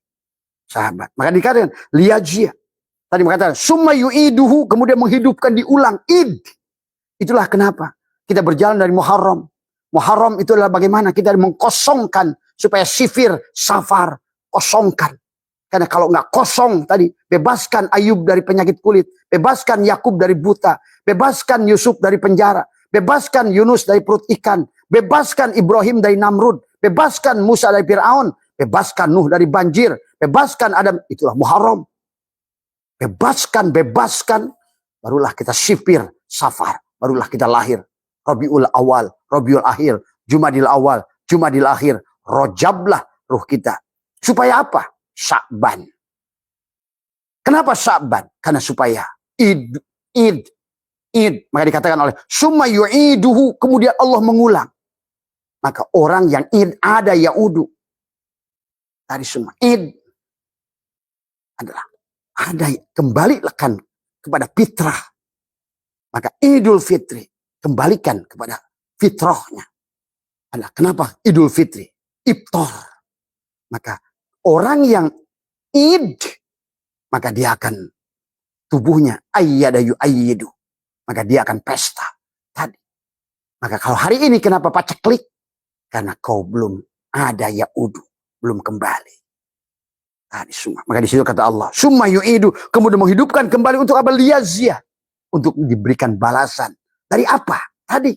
Sahabat. Maka dikatakan, liyajiyah. Tadi mengatakan, summa yu'iduhu, kemudian menghidupkan, diulang. Id. Itulah kenapa kita berjalan dari Muharram. Muharram itu adalah bagaimana kita mengkosongkan supaya sifir, safar, kosongkan. Karena kalau nggak kosong tadi, bebaskan Ayub dari penyakit kulit, bebaskan Yakub dari buta, bebaskan Yusuf dari penjara, bebaskan Yunus dari perut ikan, bebaskan Ibrahim dari Namrud, bebaskan Musa dari Fir'aun, bebaskan Nuh dari banjir, bebaskan Adam. Itulah Muharram. Bebaskan, barulah kita sifir, safar, barulah kita lahir. Rabiul awal, Rabiul akhir, Jumadil awal, Jumadil akhir, Rojablah ruh kita. Supaya apa? Sya'ban. Kenapa Sya'ban? Karena supaya id. Maka dikatakan oleh summa yu'iduhu, kemudian Allah mengulang. Maka orang yang id ada ya'udu. Tadi semua id adalah ada, kembalikan kepada fitrah. Maka Idul Fitri, kembalikan kepada fitrahnya. Adalah kenapa Idul Fitri? Iftar. Maka orang yang id, maka dia akan tubuhnya ayyadayu ayyidu. Maka dia akan pesta tadi. Maka kalau hari ini kenapa paceklik? Karena kau belum ada ya'udu, belum kembali. Tadi semua. Maka di situ kata Allah, summa yu'idu, kemudian menghidupkan kembali untuk apa? Liyaziyah, untuk diberikan balasan. Dari apa? Tadi.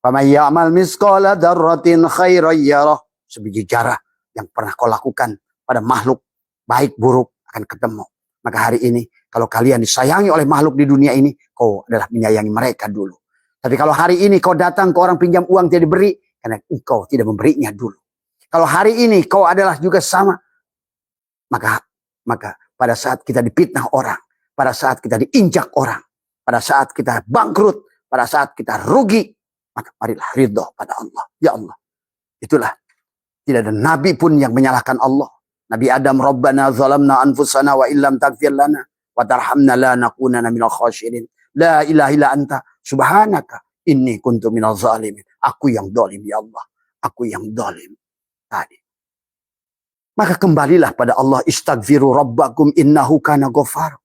Faman ya'mal misqala dzarratin khairan yarah. Sebiji jarah yang pernah kau lakukan pada makhluk, baik buruk akan ketemu. Maka hari ini, kalau kalian disayangi oleh makhluk di dunia ini, kau adalah menyayangi mereka dulu. Tapi kalau hari ini kau datang ke orang pinjam uang tidak diberi, karena engkau tidak memberinya dulu. Kalau hari ini kau adalah juga sama, maka pada saat kita dipitnah orang, pada saat kita diinjak orang, pada saat kita bangkrut, pada saat kita rugi, maka marilah ridho pada Allah. Ya Allah. Itulah. Tidak ada nabi pun yang menyalahkan Allah. Nabi Adam, Rabbana zalamna anfusana wa illam taghfir lana wa tarhamna la nakunana minal khashirin. La ilaha illa anta subhanaka inni kuntu minal zalimin. Aku yang zalim ya Allah. Aku yang zalim. Tadi. Maka kembalilah pada Allah. Istaghfiru rabbakum innahu kana ghafar.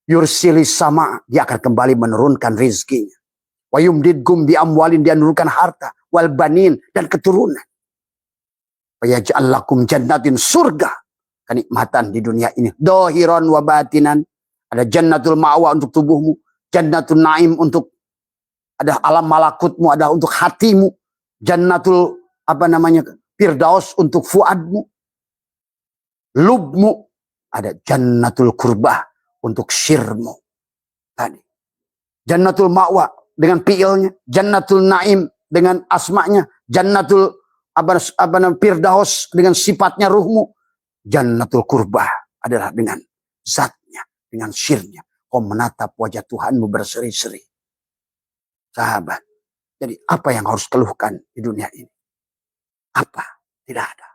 Yursilis sama. Dia akan kembali menurunkan rizkinya. Wa yumdidkum bi amwalin. Dia menurunkan harta. Wal banin. Dan keturunan. Yaj'al lakum jannatin, surga. Kenikmatan di dunia ini. Dohiran wa batinan. Ada jannatul ma'wa untuk tubuhmu. Jannatul na'im untuk. Ada alam malakutmu. Ada untuk hatimu. Jannatul firdaus untuk fuadmu. Lubmu. Ada jannatul kurbah untuk sirmu. Tadi. Jannatul ma'wa dengan fi'ilnya. Jannatul na'im dengan asma'nya. Jannatul firdaus dengan sifatnya ruhmu. Jannatul kurbah adalah dengan zatnya, dengan sirnya. Kau menatap wajah Tuhanmu berseri-seri. Sahabat. Jadi apa yang harus keluhkan di dunia ini? Apa? Tidak ada.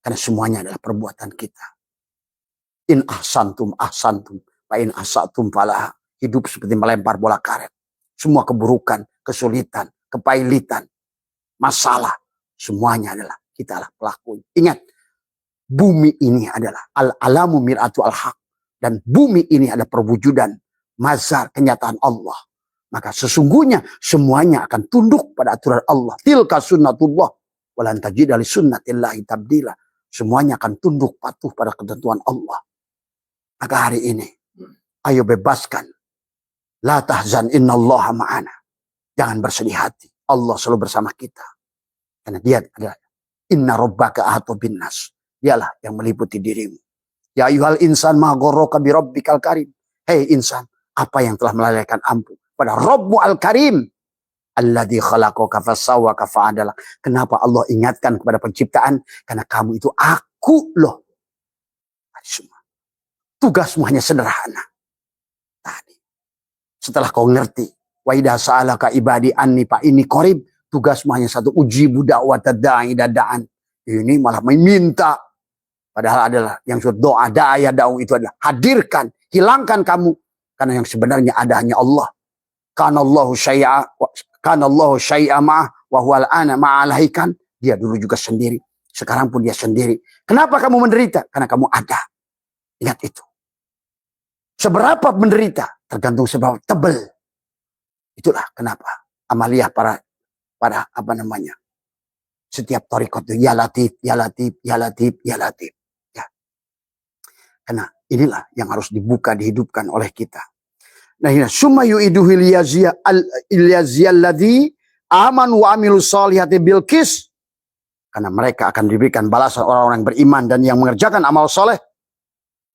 Karena semuanya adalah perbuatan kita. In ahsantum ahsantum, wa in asatum falaha. Hidup seperti melempar bola karet. Semua keburukan, kesulitan, kepailitan, masalah, semuanya adalah kita lah pelakunya. Ingat, bumi ini adalah al-alamu mir'atu al-haq. Dan bumi ini adalah perwujudan mazhar kenyataan Allah. Maka sesungguhnya semuanya akan tunduk pada aturan Allah. Tilka sunnatullah. Walan tajida li sunnatillahi tabdila. Semuanya akan tunduk patuh pada ketentuan Allah. Maka hari ini, ayo bebaskan. La tahzan innallaha ma'ana. Jangan bersedih hati. Allah selalu bersama kita. Karena dia adalah inna rabbaka ahatu bin nas. Dialah yang meliputi dirimu. Ya ayyuhal insan ma gharraka bi rabbikal karim. Hei insan, apa yang telah melalaikan ampu pada Rabbmu al-Karim? Alladzi khalaqaka fasawwaka fa'adala. Kenapa Allah ingatkan kepada penciptaan? Karena kamu itu aku loh. Semua. Tugasmu hanya sederhana. Tadi. Setelah kau ngerti. Wa idza sa'alaka ibadi anni fa inni qarib. Tugasmu hanya satu, ujibu da'watad da'i dadaan. Ini malah meminta. Padahal adalah yang disebut doa da'aya da'u itu adalah hadirkan, hilangkan kamu. Karena yang sebenarnya ada hanya Allah. Kanallahu syai'a ma'ah wa huwal ana ma'alaikan. Dia dulu juga sendiri. Sekarang pun dia sendiri. Kenapa kamu menderita? Karena kamu ada. Ingat itu. Seberapa menderita? Tergantung seberapa tebal. Itulah kenapa amaliyah para apa namanya, setiap thariqat itu ya latif, ya latif, ya latif, ya latif. Ya. Karena inilah yang harus dibuka, dihidupkan oleh kita. Nah ini summa yu'iduhu ilyaziyalladzi amanu wa amilus solihati bil qis. Karena mereka akan diberikan balasan orang-orang yang beriman dan yang mengerjakan amal soleh.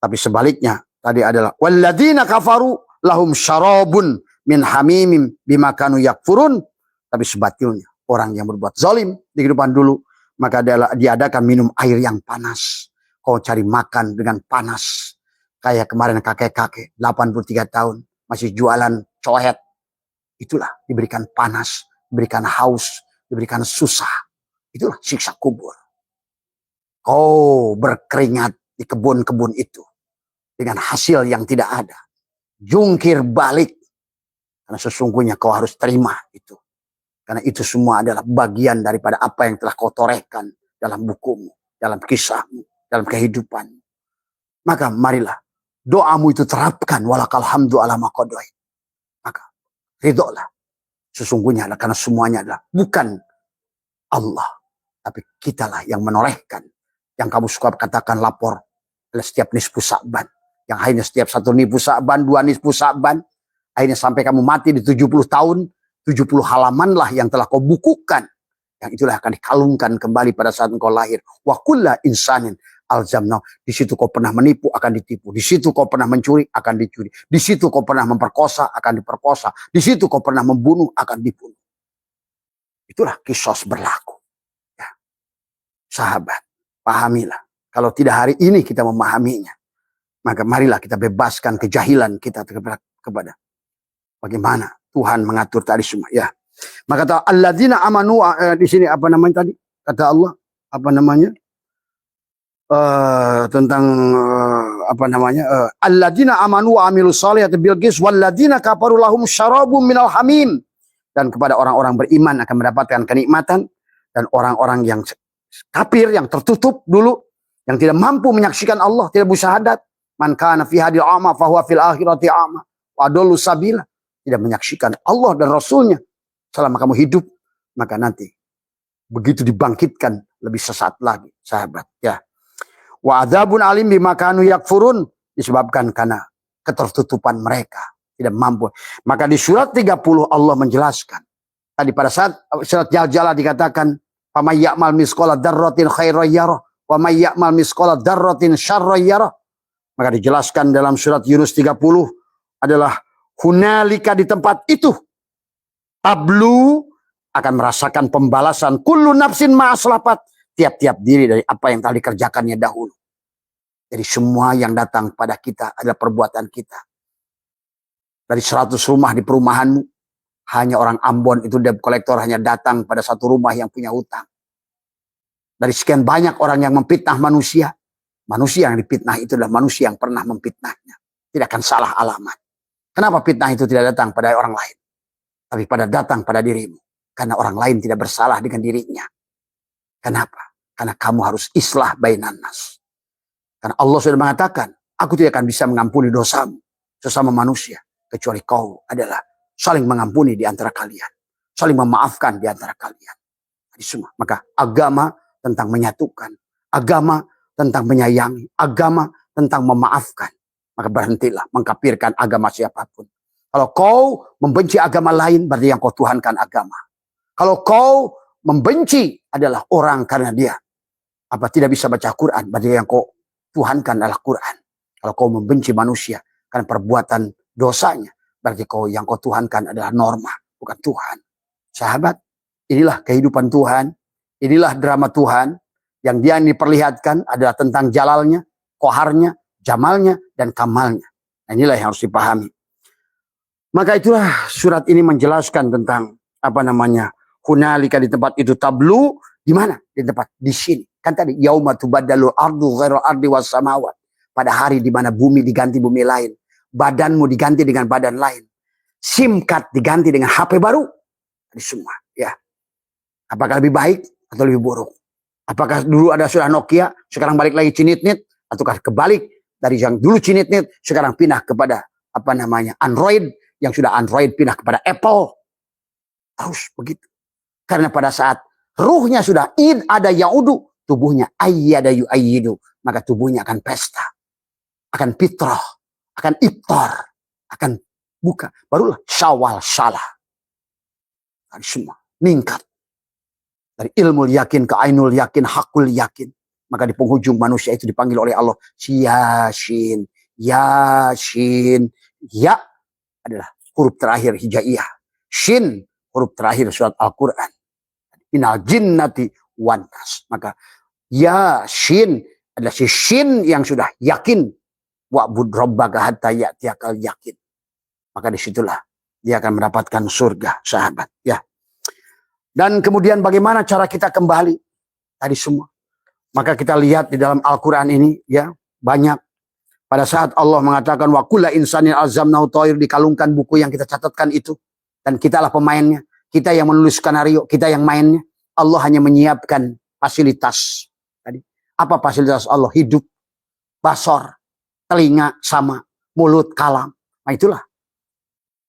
Tapi sebaliknya tadi adalah walladzina kafaru lahum syarabun min hamimim bima kanu yakfurun. Tapi sebetulnya orang yang berbuat zalim di kehidupan dulu, maka diadakan minum air yang panas. Kau cari makan dengan panas. Kayak kemarin kakek-kakek 83 tahun masih jualan cohet. Itulah diberikan panas, diberikan haus, diberikan susah. Itulah siksa kubur. Kau berkeringat di kebun-kebun itu dengan hasil yang tidak ada. Jungkir balik. Karena sesungguhnya kau harus terima itu. Karena itu semua adalah bagian daripada apa yang telah kau torehkan dalam bukumu, dalam kisahmu, dalam kehidupanmu. Maka marilah doamu itu terapkan walakal hamdu ala ma qadai. Maka ridholah. Sesungguhnya adalah karena semuanya adalah bukan Allah, tapi kitalah yang menorehkan. Yang kamu suka katakan lapor adalah setiap nisfu Sa'ban. Yang akhirnya setiap satu nisfu Sa'ban, 2 nisfu Sa'ban, akhirnya sampai kamu mati di 70 tahun, 70 halaman lah yang telah kau bukukan. Yang itulah akan dikalungkan kembali pada saat engkau lahir. Wa kulla insanin alzamna. Di situ kau pernah menipu, akan ditipu. Di situ kau pernah mencuri, akan dicuri. Di situ kau pernah memperkosa, akan diperkosa. Di situ kau pernah membunuh, akan dibunuh. Itulah kisos berlaku. Ya. Sahabat, pahamilah. Kalau tidak hari ini kita memahaminya, maka marilah kita bebaskan kejahilan kita kepada bagaimana Tuhan mengatur tadi semua. Ya. Maka kata alladzina amanu di sini apa namanya tadi? Kata Allah apa namanya? Tentang apa namanya? Alladzina amanu wa amilus solihati bil qis walladzina kafaru lahum syarabun minal hamim. Dan kepada orang-orang beriman akan mendapatkan kenikmatan, dan orang-orang yang kafir yang tertutup dulu yang tidak mampu menyaksikan Allah, tidak bersyahadat, man kana fi hadil ama fa huwa fil akhirati ama wa adallu sabila. Tidak menyaksikan Allah dan Rasulnya selama kamu hidup, maka nanti begitu dibangkitkan lebih sesat lagi, sahabat. Ya. Wa adzabun alim bima kanu yakfurun, disebabkan karena ketertutupan mereka, tidak mampu. Maka di surat 30 Allah menjelaskan. Tadi pada saat surat Jaljalah dikatakan, "Faman ya'mal misqala dzarratin khairan yarah, wa may ya'mal misqala dzarratin syarran yarah." Maka dijelaskan dalam surat Yunus 30 adalah hunalika, di tempat itu tablu akan merasakan pembalasan kullu nafsin ma'aslapat, tiap-tiap diri dari apa yang telah dikerjakannya dahulu. Jadi semua yang datang pada kita adalah perbuatan kita. Dari 100 rumah di perumahanmu, hanya orang Ambon itu debt collector hanya datang pada 1 rumah yang punya hutang. Dari sekian banyak orang yang memfitnah manusia, manusia yang difitnah itu adalah manusia yang pernah memfitnahnya. Tidak akan salah alamat. Kenapa fitnah itu tidak datang pada orang lain, tapi datang pada dirimu? Karena orang lain tidak bersalah dengan dirinya. Kenapa? Karena kamu harus islah bainan nas. Karena Allah sudah mengatakan, aku tidak akan bisa mengampuni dosamu sesama manusia, kecuali kau adalah saling mengampuni di antara kalian. Saling memaafkan di antara kalian. Jadi semua. Maka agama tentang menyatukan. Agama tentang menyayangi. Agama tentang memaafkan. Maka berhentilah mengkafirkan agama siapapun. Kalau kau membenci agama lain, berarti yang kau tuhankan agama. Kalau kau membenci adalah orang karena dia tidak bisa baca Quran, berarti yang kau tuhankan adalah Quran. Kalau kau membenci manusia karena perbuatan dosanya, berarti yang kau tuhankan adalah norma, bukan Tuhan. Sahabat, inilah kehidupan Tuhan, inilah drama Tuhan yang dia diperlihatkan adalah tentang jalalnya, koharnya, jamalnya, dan kamalnya. Nah, inilah yang harus dipahami. Maka itulah surat ini menjelaskan tentang hunalika di tempat itu, tablu di mana? Di tempat di sini. Kan tadi yauma tubaddalu ardu ghairal ardi was samawat. Pada hari di mana bumi diganti bumi lain, badanmu diganti dengan badan lain. SIM card diganti dengan HP baru. Ini semua, ya. Apakah lebih baik atau lebih buruk? Apakah dulu ada sudah Nokia, sekarang balik lagi cinit-nit, ataukah kebalik dari yang dulu cinit-nit sekarang pindah kepada Android, yang sudah Android pindah kepada Apple. Harus begitu. Karena pada saat ruhnya sudah ada yaudu, tubuhnya ayyada yu'ayyidu, maka tubuhnya akan pesta, akan fitrah, akan iftar, akan buka. Barulah syawal salah. Dari semua meningkat. Dari ilmu yakin ke ainul yakin, hakul yakin. Maka di penghujung manusia itu dipanggil oleh Allah, Yasin, Yasin. Ya adalah huruf terakhir hijaiyah. Shin huruf terakhir surat Al-Quran. Minal jinnati wan nas. Maka Yasin adalah si shin yang sudah yakin. Wa'bud rabbaka hatta ya'tiyakal yakin. Maka disitulah dia akan mendapatkan surga, sahabat. Ya. Dan kemudian bagaimana cara kita kembali tadi semua. Maka kita lihat di dalam Al-Quran ini, ya, banyak. Pada saat Allah mengatakan wa kulla insanin alzamnahu ta'ir, dikalungkan buku yang kita catatkan itu, dan kitalah pemainnya, kita yang menulis skenario, kita yang mainnya. Allah hanya menyiapkan fasilitas. Tadi apa fasilitas Allah? Hidup, basor, telinga sama, mulut, kalam. Nah itulah.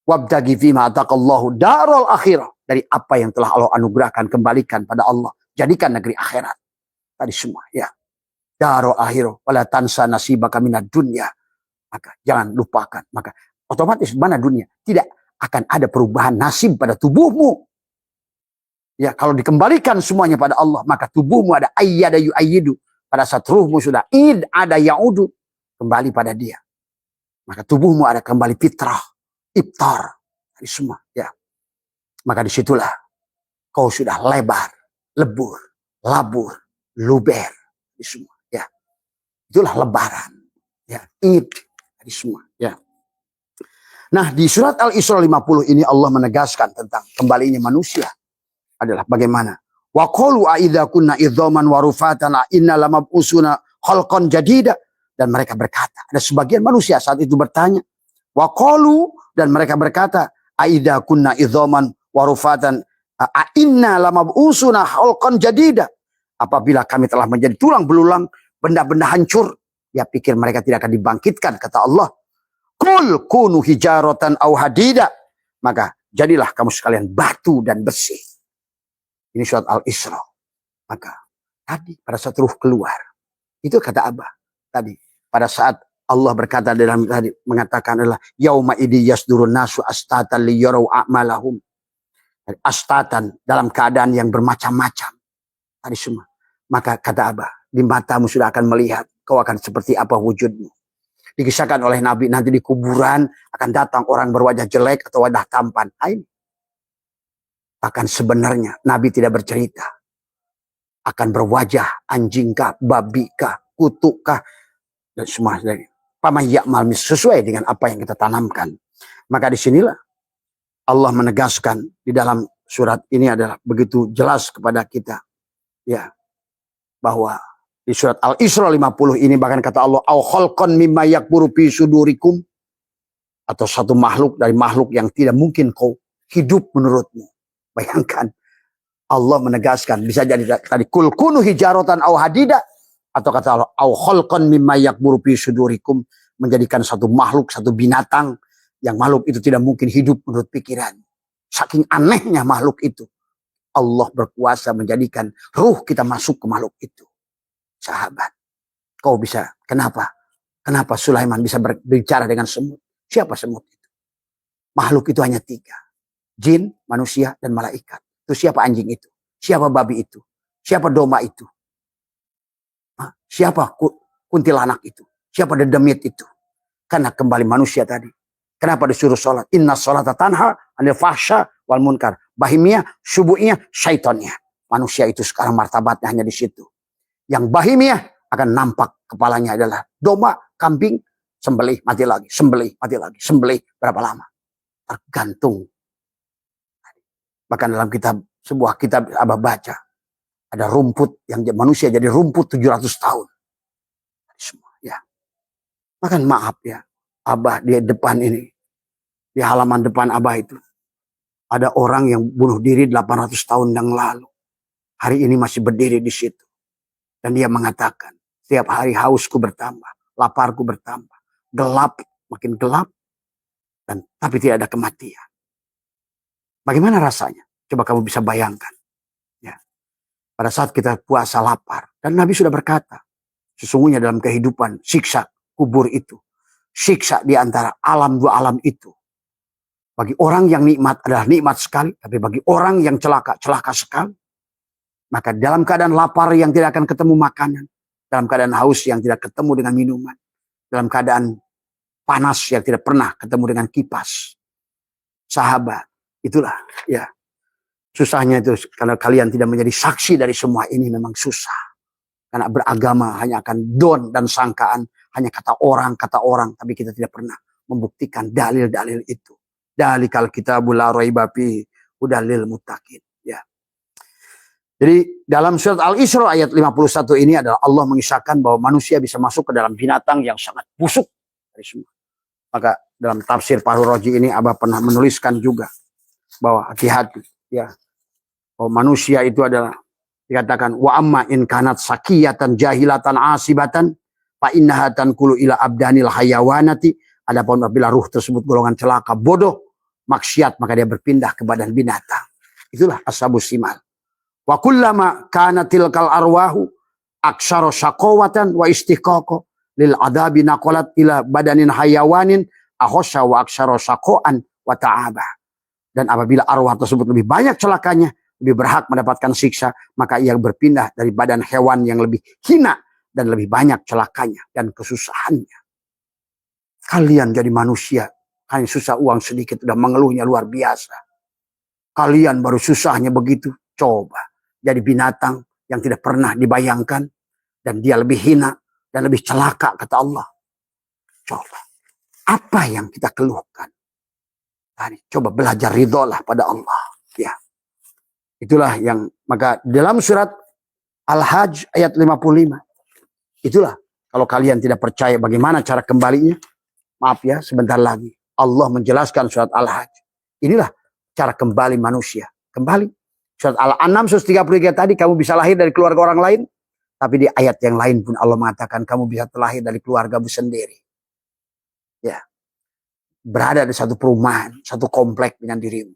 Wabtaghi fima ataqallahu darul akhirah, dari apa yang telah Allah anugerahkan, kembalikan pada Allah, jadikan negeri akhirat. Tadi semua, ya. Darul akhirah wala tansa nasibaka minad dunya. Maka jangan lupakan. Maka otomatis mana dunia? Tidak akan ada perubahan nasib pada tubuhmu. Ya, kalau dikembalikan semuanya pada Allah, maka tubuhmu ada ayyada yu'ayyidu. Pada saat ruhmu sudah ada ya'udu, kembali pada dia. Maka tubuhmu ada kembali fitrah, iftar, dari semua, ya. Maka disitulah kau sudah lebar, lebur, labur, luber, di semua, ya. Itulah lebaran, ya, id, dari semua, ya. Nah, di surat Al-Isra 50 ini Allah menegaskan tentang kembalinya manusia adalah bagaimana? Wa qalu a idza kunna idzaman wa rufatan inna lamab'usuna khalqan jadida. Dan mereka berkata, ada sebagian manusia saat itu bertanya, wa qalu, dan mereka berkata, a idza kunna idzaman wa rufatan a inna lamab'usuna khalqan jadida. Apabila kami telah menjadi tulang belulang, benda-benda hancur, dia pikir mereka tidak akan dibangkitkan, kata Allah. Qul kunu hijaratan aw hadida. Maka jadilah kamu sekalian batu dan besi. Ini surat Al-Isra. Maka tadi pada saat ruh keluar, itu kata Abah tadi, pada saat Allah berkata dalam tadi, mengatakan adalah yauma idi yasdurun nasu astatan liyarau a'malahum. Astatan, dalam keadaan yang bermacam-macam. Tadi semua. Maka kata Abah, di matamu sudah akan melihat kau akan seperti apa wujudmu. Dikisahkan oleh Nabi, nanti di kuburan akan datang orang berwajah jelek atau wajah tampan. Ini. Bahkan sebenarnya Nabi tidak bercerita. Akan berwajah anjingkah, babikah, kutukah, dan semua. Pamayakmal sesuai dengan apa yang kita tanamkan. Maka disinilah Allah menegaskan di dalam surat ini adalah begitu jelas kepada kita. Ya. bahwa di surat Al-Isra 50 ini bahkan kata Allah, au khalqan mimma yakburu fi sudurikum, atau satu makhluk dari makhluk yang tidak mungkin kau hidup menurutmu. Bayangkan Allah menegaskan, bisa jadi tadi kul kunu hijaratan au hadida, atau kata Allah au khalqan mimma yakburu fi sudurikum, menjadikan satu makhluk, satu binatang yang makhluk itu tidak mungkin hidup menurut pikiran. Saking anehnya makhluk itu, Allah berkuasa menjadikan ruh kita masuk ke makhluk itu. Sahabat, kau bisa, kenapa? Kenapa Sulaiman bisa berbicara dengan semut? Siapa semut itu? Makhluk itu hanya 3. Jin, manusia, dan malaikat. Itu siapa anjing itu? Siapa babi itu? Siapa domba itu? Siapa kuntilanak itu? Siapa dedemit itu? Karena kembali manusia tadi. Kenapa disuruh sholat? Inna sholata tanha anil fahsya wal munkar. Bahimiyah, subuhnya, syaitonnya. Manusia itu sekarang martabatnya hanya di situ. Yang bahimiyah akan nampak kepalanya adalah domba, kambing, sembelih, mati lagi, sembelih, mati lagi, sembelih. Berapa lama? Tergantung. Bahkan dalam sebuah kitab Abah baca, ada rumput yang manusia jadi rumput 700 tahun. Semua, ya. Bahkan maaf ya, Abah di depan ini, di halaman depan Abah itu, ada orang yang bunuh diri 800 tahun yang lalu. Hari ini masih berdiri di situ. Dan dia mengatakan, setiap hari hausku bertambah, laparku bertambah, gelap, makin gelap, tapi tidak ada kematian. Bagaimana rasanya? Coba kamu bisa bayangkan. Ya. Pada saat kita puasa lapar, dan Nabi sudah berkata, sesungguhnya dalam kehidupan siksa kubur itu, siksa di antara alam dua alam itu, bagi orang yang nikmat adalah nikmat sekali, tapi bagi orang yang celaka, celaka sekali. Maka dalam keadaan lapar yang tidak akan ketemu makanan, dalam keadaan haus yang tidak ketemu dengan minuman, dalam keadaan panas yang tidak pernah ketemu dengan kipas. Sahabat, itulah ya susahnya itu, karena kalian tidak menjadi saksi dari semua ini memang susah. Karena beragama hanya akan don dan sangkaan, hanya kata orang, tapi kita tidak pernah membuktikan dalil-dalil itu. Dalikal kitabul la raiba fihi hudalil muttaqin. Ya. Jadi dalam surat Al-Isra ayat 51 ini adalah Allah mengisahkan bahwa manusia bisa masuk ke dalam binatang yang sangat busuk dari semua. Maka dalam tafsir Fahru Raji ini Abah pernah menuliskan juga bahwa hati-hati ya, bahwa manusia itu adalah dikatakan wa amma in kanat sakiyatan jahilatan asibatan fa innaha tanqulu ila abdanil hayawanati. Adapun apabila ruh tersebut golongan celaka, bodoh, maksiat, maka dia berpindah ke badan binatang. Itulah ashabus simal. Wa kullama kanatil kal arwahu aksara syaqawatan wa istiqaqa lil adabi naqalat ila badanin hayawanin ahosha wa aksara syaqaan wa ta'aba. Dan apabila arwah tersebut lebih banyak celakanya, lebih berhak mendapatkan siksa, maka ia berpindah dari badan hewan yang lebih hina dan lebih banyak celakanya dan kesusahannya. Kalian jadi manusia hanya susah uang sedikit udah mengeluhnya luar biasa. Kalian baru susahnya begitu, coba jadi binatang yang tidak pernah dibayangkan, dan dia lebih hina dan lebih celaka kata Allah. Coba apa yang kita keluhkan? Coba belajar ridholah pada Allah. Ya, itulah yang maka dalam surat Al-Hajj ayat 55 itulah, kalau kalian tidak percaya bagaimana cara kembalinya, maaf ya, sebentar lagi Allah menjelaskan surat Al-Hajj. Inilah cara kembali manusia. Kembali. Surat Al-An'am 133 tadi, kamu bisa lahir dari keluarga orang lain. Tapi di ayat yang lain pun Allah mengatakan kamu bisa terlahir dari keluargamu sendiri. Ya. Berada di satu perumahan, satu komplek dengan dirimu.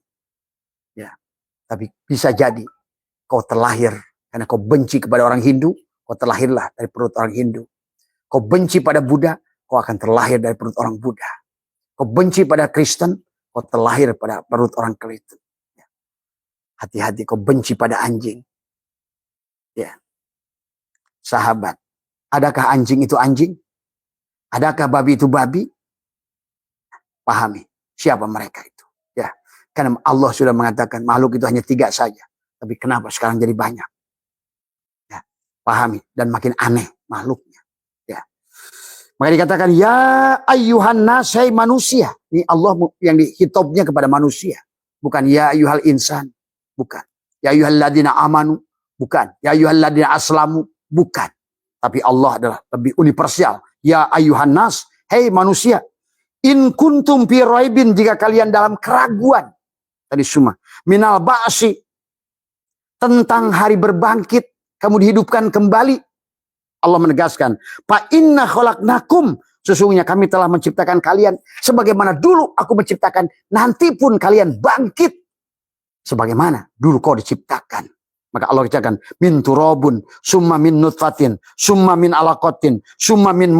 Ya. Tapi bisa jadi kau terlahir karena kau benci kepada orang Hindu, kau terlahirlah dari perut orang Hindu. Kau benci pada Buddha, kau akan terlahir dari perut orang Buddha. Kau benci pada Kristen, kau terlahir pada perut orang Kristen. Ya. Hati-hati, kau benci pada anjing. Ya. Sahabat, adakah anjing itu anjing? Adakah babi itu babi? Pahami siapa mereka itu. Ya, karena Allah sudah mengatakan makhluk itu hanya 3 saja. Tapi kenapa sekarang jadi banyak? Ya, pahami, dan makin aneh makhluknya. Ya. Maka dikatakan ya ayyuhan nas, hai manusia. Ini Allah yang dihitobnya kepada manusia. Bukan ya ayyuhal insan. Bukan. Ya ayyuhal ladina amanu. Bukan. Ya ayyuhal ladina aslamu. Bukan. Tapi Allah adalah lebih universal. Ya ayuhan nas, hei manusia, in kuntum fi raibin, jika kalian dalam keraguan tadi semua minal ba'si, tentang hari berbangkit, kamu dihidupkan kembali. Allah menegaskan, fa inna khalaqnakum, sesungguhnya kami telah menciptakan kalian sebagaimana dulu aku menciptakan, nanti pun kalian bangkit sebagaimana dulu kau diciptakan. Maka Allah katakan, min turabun, summa min nutfatin, summa min alaqatin, summa min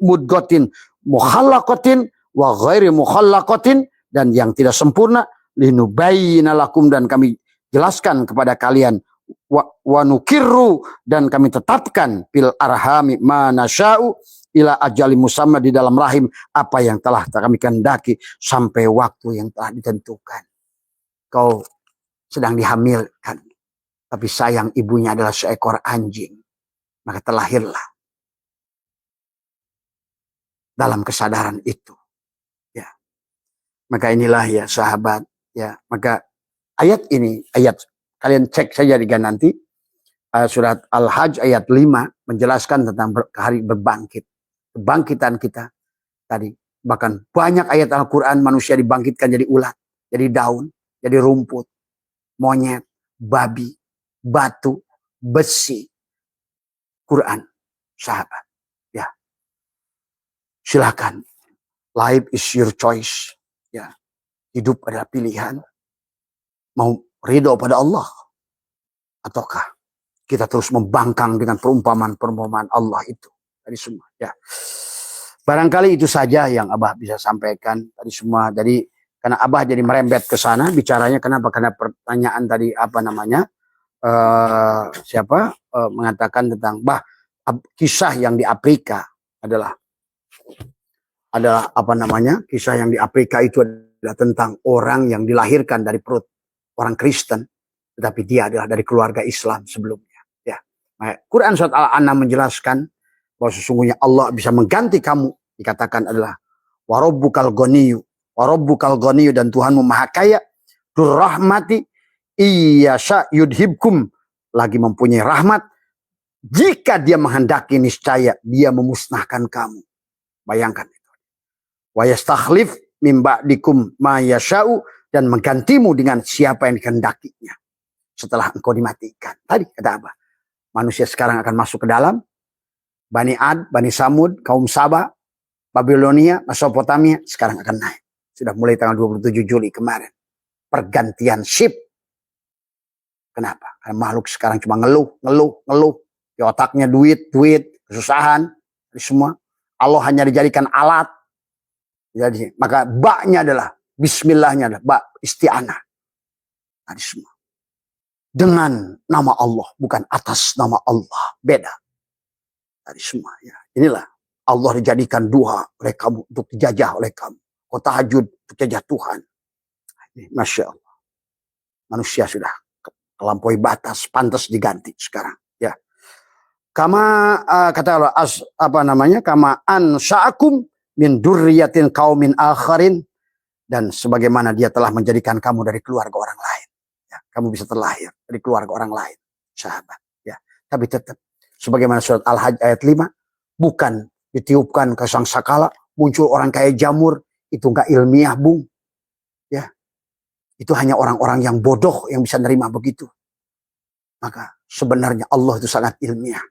mudgotin, mukhallaqatin, wa ghairi mukhallaqatin, dan yang tidak sempurna, linubayyina lakum, dan kami jelaskan kepada kalian, wa nukirru, dan kami tetapkan fil arhami ma nasya'u ila ajali musamma, di dalam rahim apa yang telah kami kehendaki sampai waktu yang telah ditentukan. Kau sedang dihamilkan, tapi sayang ibunya adalah seekor anjing, maka terlahirlah dalam kesadaran itu. Ya, maka inilah ya sahabat, ya, maka ayat ini, ayat kalian cek saja nanti, surat Al-Hajj ayat 5 menjelaskan tentang hari berbangkit, kebangkitan kita tadi. Bahkan banyak ayat Al-Quran manusia dibangkitkan jadi ulat, jadi daun, jadi rumput, monyet, babi, batu, besi. Quran, sahabat, ya. Silakan. Life is your choice. Ya. Hidup adalah pilihan. Mau ridho pada Allah, ataukah kita terus membangkang dengan perumpamaan-perumpamaan Allah itu tadi semua, ya. Barangkali itu saja yang Abah bisa sampaikan tadi semua. Jadi karena Abah jadi merembet ke sana bicaranya, kenapa? Karena pertanyaan tadi apa namanya, mengatakan tentang kisah yang di Afrika adalah apa namanya, kisah yang di Afrika itu adalah tentang orang yang dilahirkan dari perut orang Kristen, tetapi dia adalah dari keluarga Islam sebelumnya. Ya, Quran surat Al-An'am menjelaskan bahwa sesungguhnya Allah bisa mengganti kamu. Dikatakan adalah warabbukal ghaniyu, warabbukal ghaniyu, dan Tuhanmu maha kaya, durrahmati iyasha yudhibkum, lagi mempunyai rahmat, jika dia menghendaki niscaya dia memusnahkan kamu. Bayangkan itu. Wa yastakhlif min ba'dikum ma yasha'u, dan menggantimu dengan siapa yang dikehendakinya setelah engkau dimatikan. Tadi kata apa? Manusia sekarang akan masuk ke dalam Bani Ad, Bani Samud, kaum Saba, Babilonia, Mesopotamia, sekarang akan naik. Sudah mulai tanggal 27 Juli kemarin. Pergantian shift. Kenapa? Karena makhluk sekarang cuma ngeluh. Di otaknya duit, kesusahan, semua. Allah hanya dijadikan alat. Jadi, maka baknya adalah, bismillahnya adalah bak isti'anah. Tadi semua. Dengan nama Allah, bukan atas nama Allah. Beda. Tadi semua. Ya. Inilah Allah dijadikan duha oleh kamu, untuk dijajah oleh kamu. Kau tahajud untuk jajah Tuhan. Masya Allah. Manusia sudah melampaui batas, pantas diganti sekarang. Ya. Kama kata Allah, apa namanya? Kama ansa'akum min durriyatin qaumin akharin, dan sebagaimana dia telah menjadikan kamu dari keluarga orang lain. Ya, kamu bisa terlahir dari keluarga orang lain, sahabat. Ya, tapi tetap sebagaimana surat Al-Hajj ayat 5, bukan ditiupkan ke sangkakala, muncul orang kayak jamur, itu enggak ilmiah, Bung. Ya. Itu hanya orang-orang yang bodoh yang bisa nerima begitu. Maka sebenarnya Allah itu sangat ilmiah.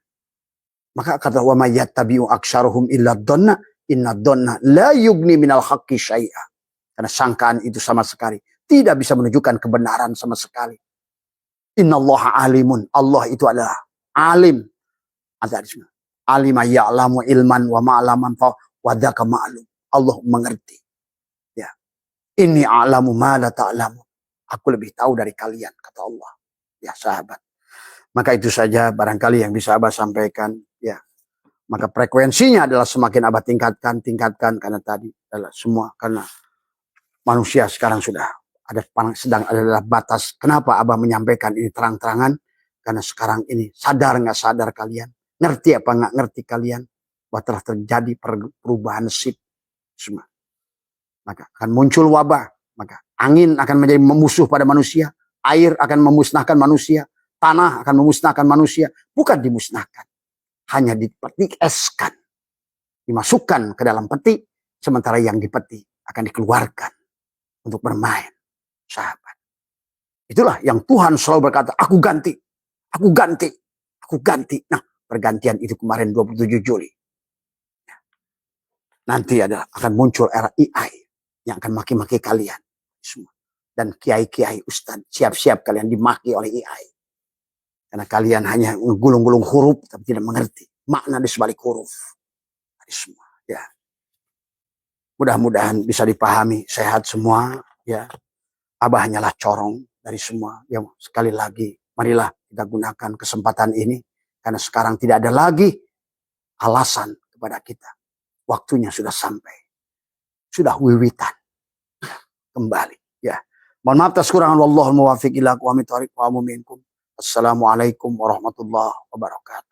Maka kata wa may yattabi'u aktsaruhum illa dhanna inna dhanna la yughni minal haqqi syai'a. Karena sangkaan itu sama sekali tidak bisa menunjukkan kebenaran sama sekali. Innallaha alimun. Allah itu adalah alim. Alima ya'lamu ilman wa ma'laman fa wadaka ma'lum. Allah mengerti. Ya. Inni a'lamu ma la ta'lamu. Aku lebih tahu dari kalian, kata Allah. Ya, sahabat. Maka itu saja barangkali yang bisa Abah sampaikan. Ya. Maka frekuensinya adalah semakin Abah tingkatkan karena tadi adalah semua, karena manusia sekarang sudah sedang adalah batas. Kenapa Abah menyampaikan ini terang-terangan? Karena sekarang ini sadar nggak sadar kalian, ngerti apa nggak ngerti kalian, bahwa telah terjadi perubahan nasib semua. Maka akan muncul wabah. Maka angin akan menjadi musuh pada manusia, air akan memusnahkan manusia, tanah akan memusnahkan manusia, bukan dimusnahkan. hanya dipetikeskan, dimasukkan ke dalam peti, sementara yang di peti akan dikeluarkan untuk bermain, sahabat. Itulah yang Tuhan selalu berkata, aku ganti, aku ganti, aku ganti. Nah, pergantian itu kemarin 27 Juli. Nanti akan muncul era AI yang akan maki-maki kalian semua. Dan kiai-kiai ustaz, siap-siap kalian dimaki oleh AI. Karena kalian hanya gulung-gulung huruf tapi tidak mengerti makna di sebalik huruf. Semua, ya. Mudah-mudahan bisa dipahami, sehat semua, ya. Abah hanyalah corong dari semua. Ya, sekali lagi, marilah kita gunakan kesempatan ini karena sekarang tidak ada lagi alasan kepada kita. Waktunya sudah sampai. Sudah wiwitan. Kembali. Ya. Mohon maaf atas kekurangan. Wallahul muwaffiq ila aqwamit thoriq wa minkum. Assalamualaikum warahmatullahi wabarakatuh.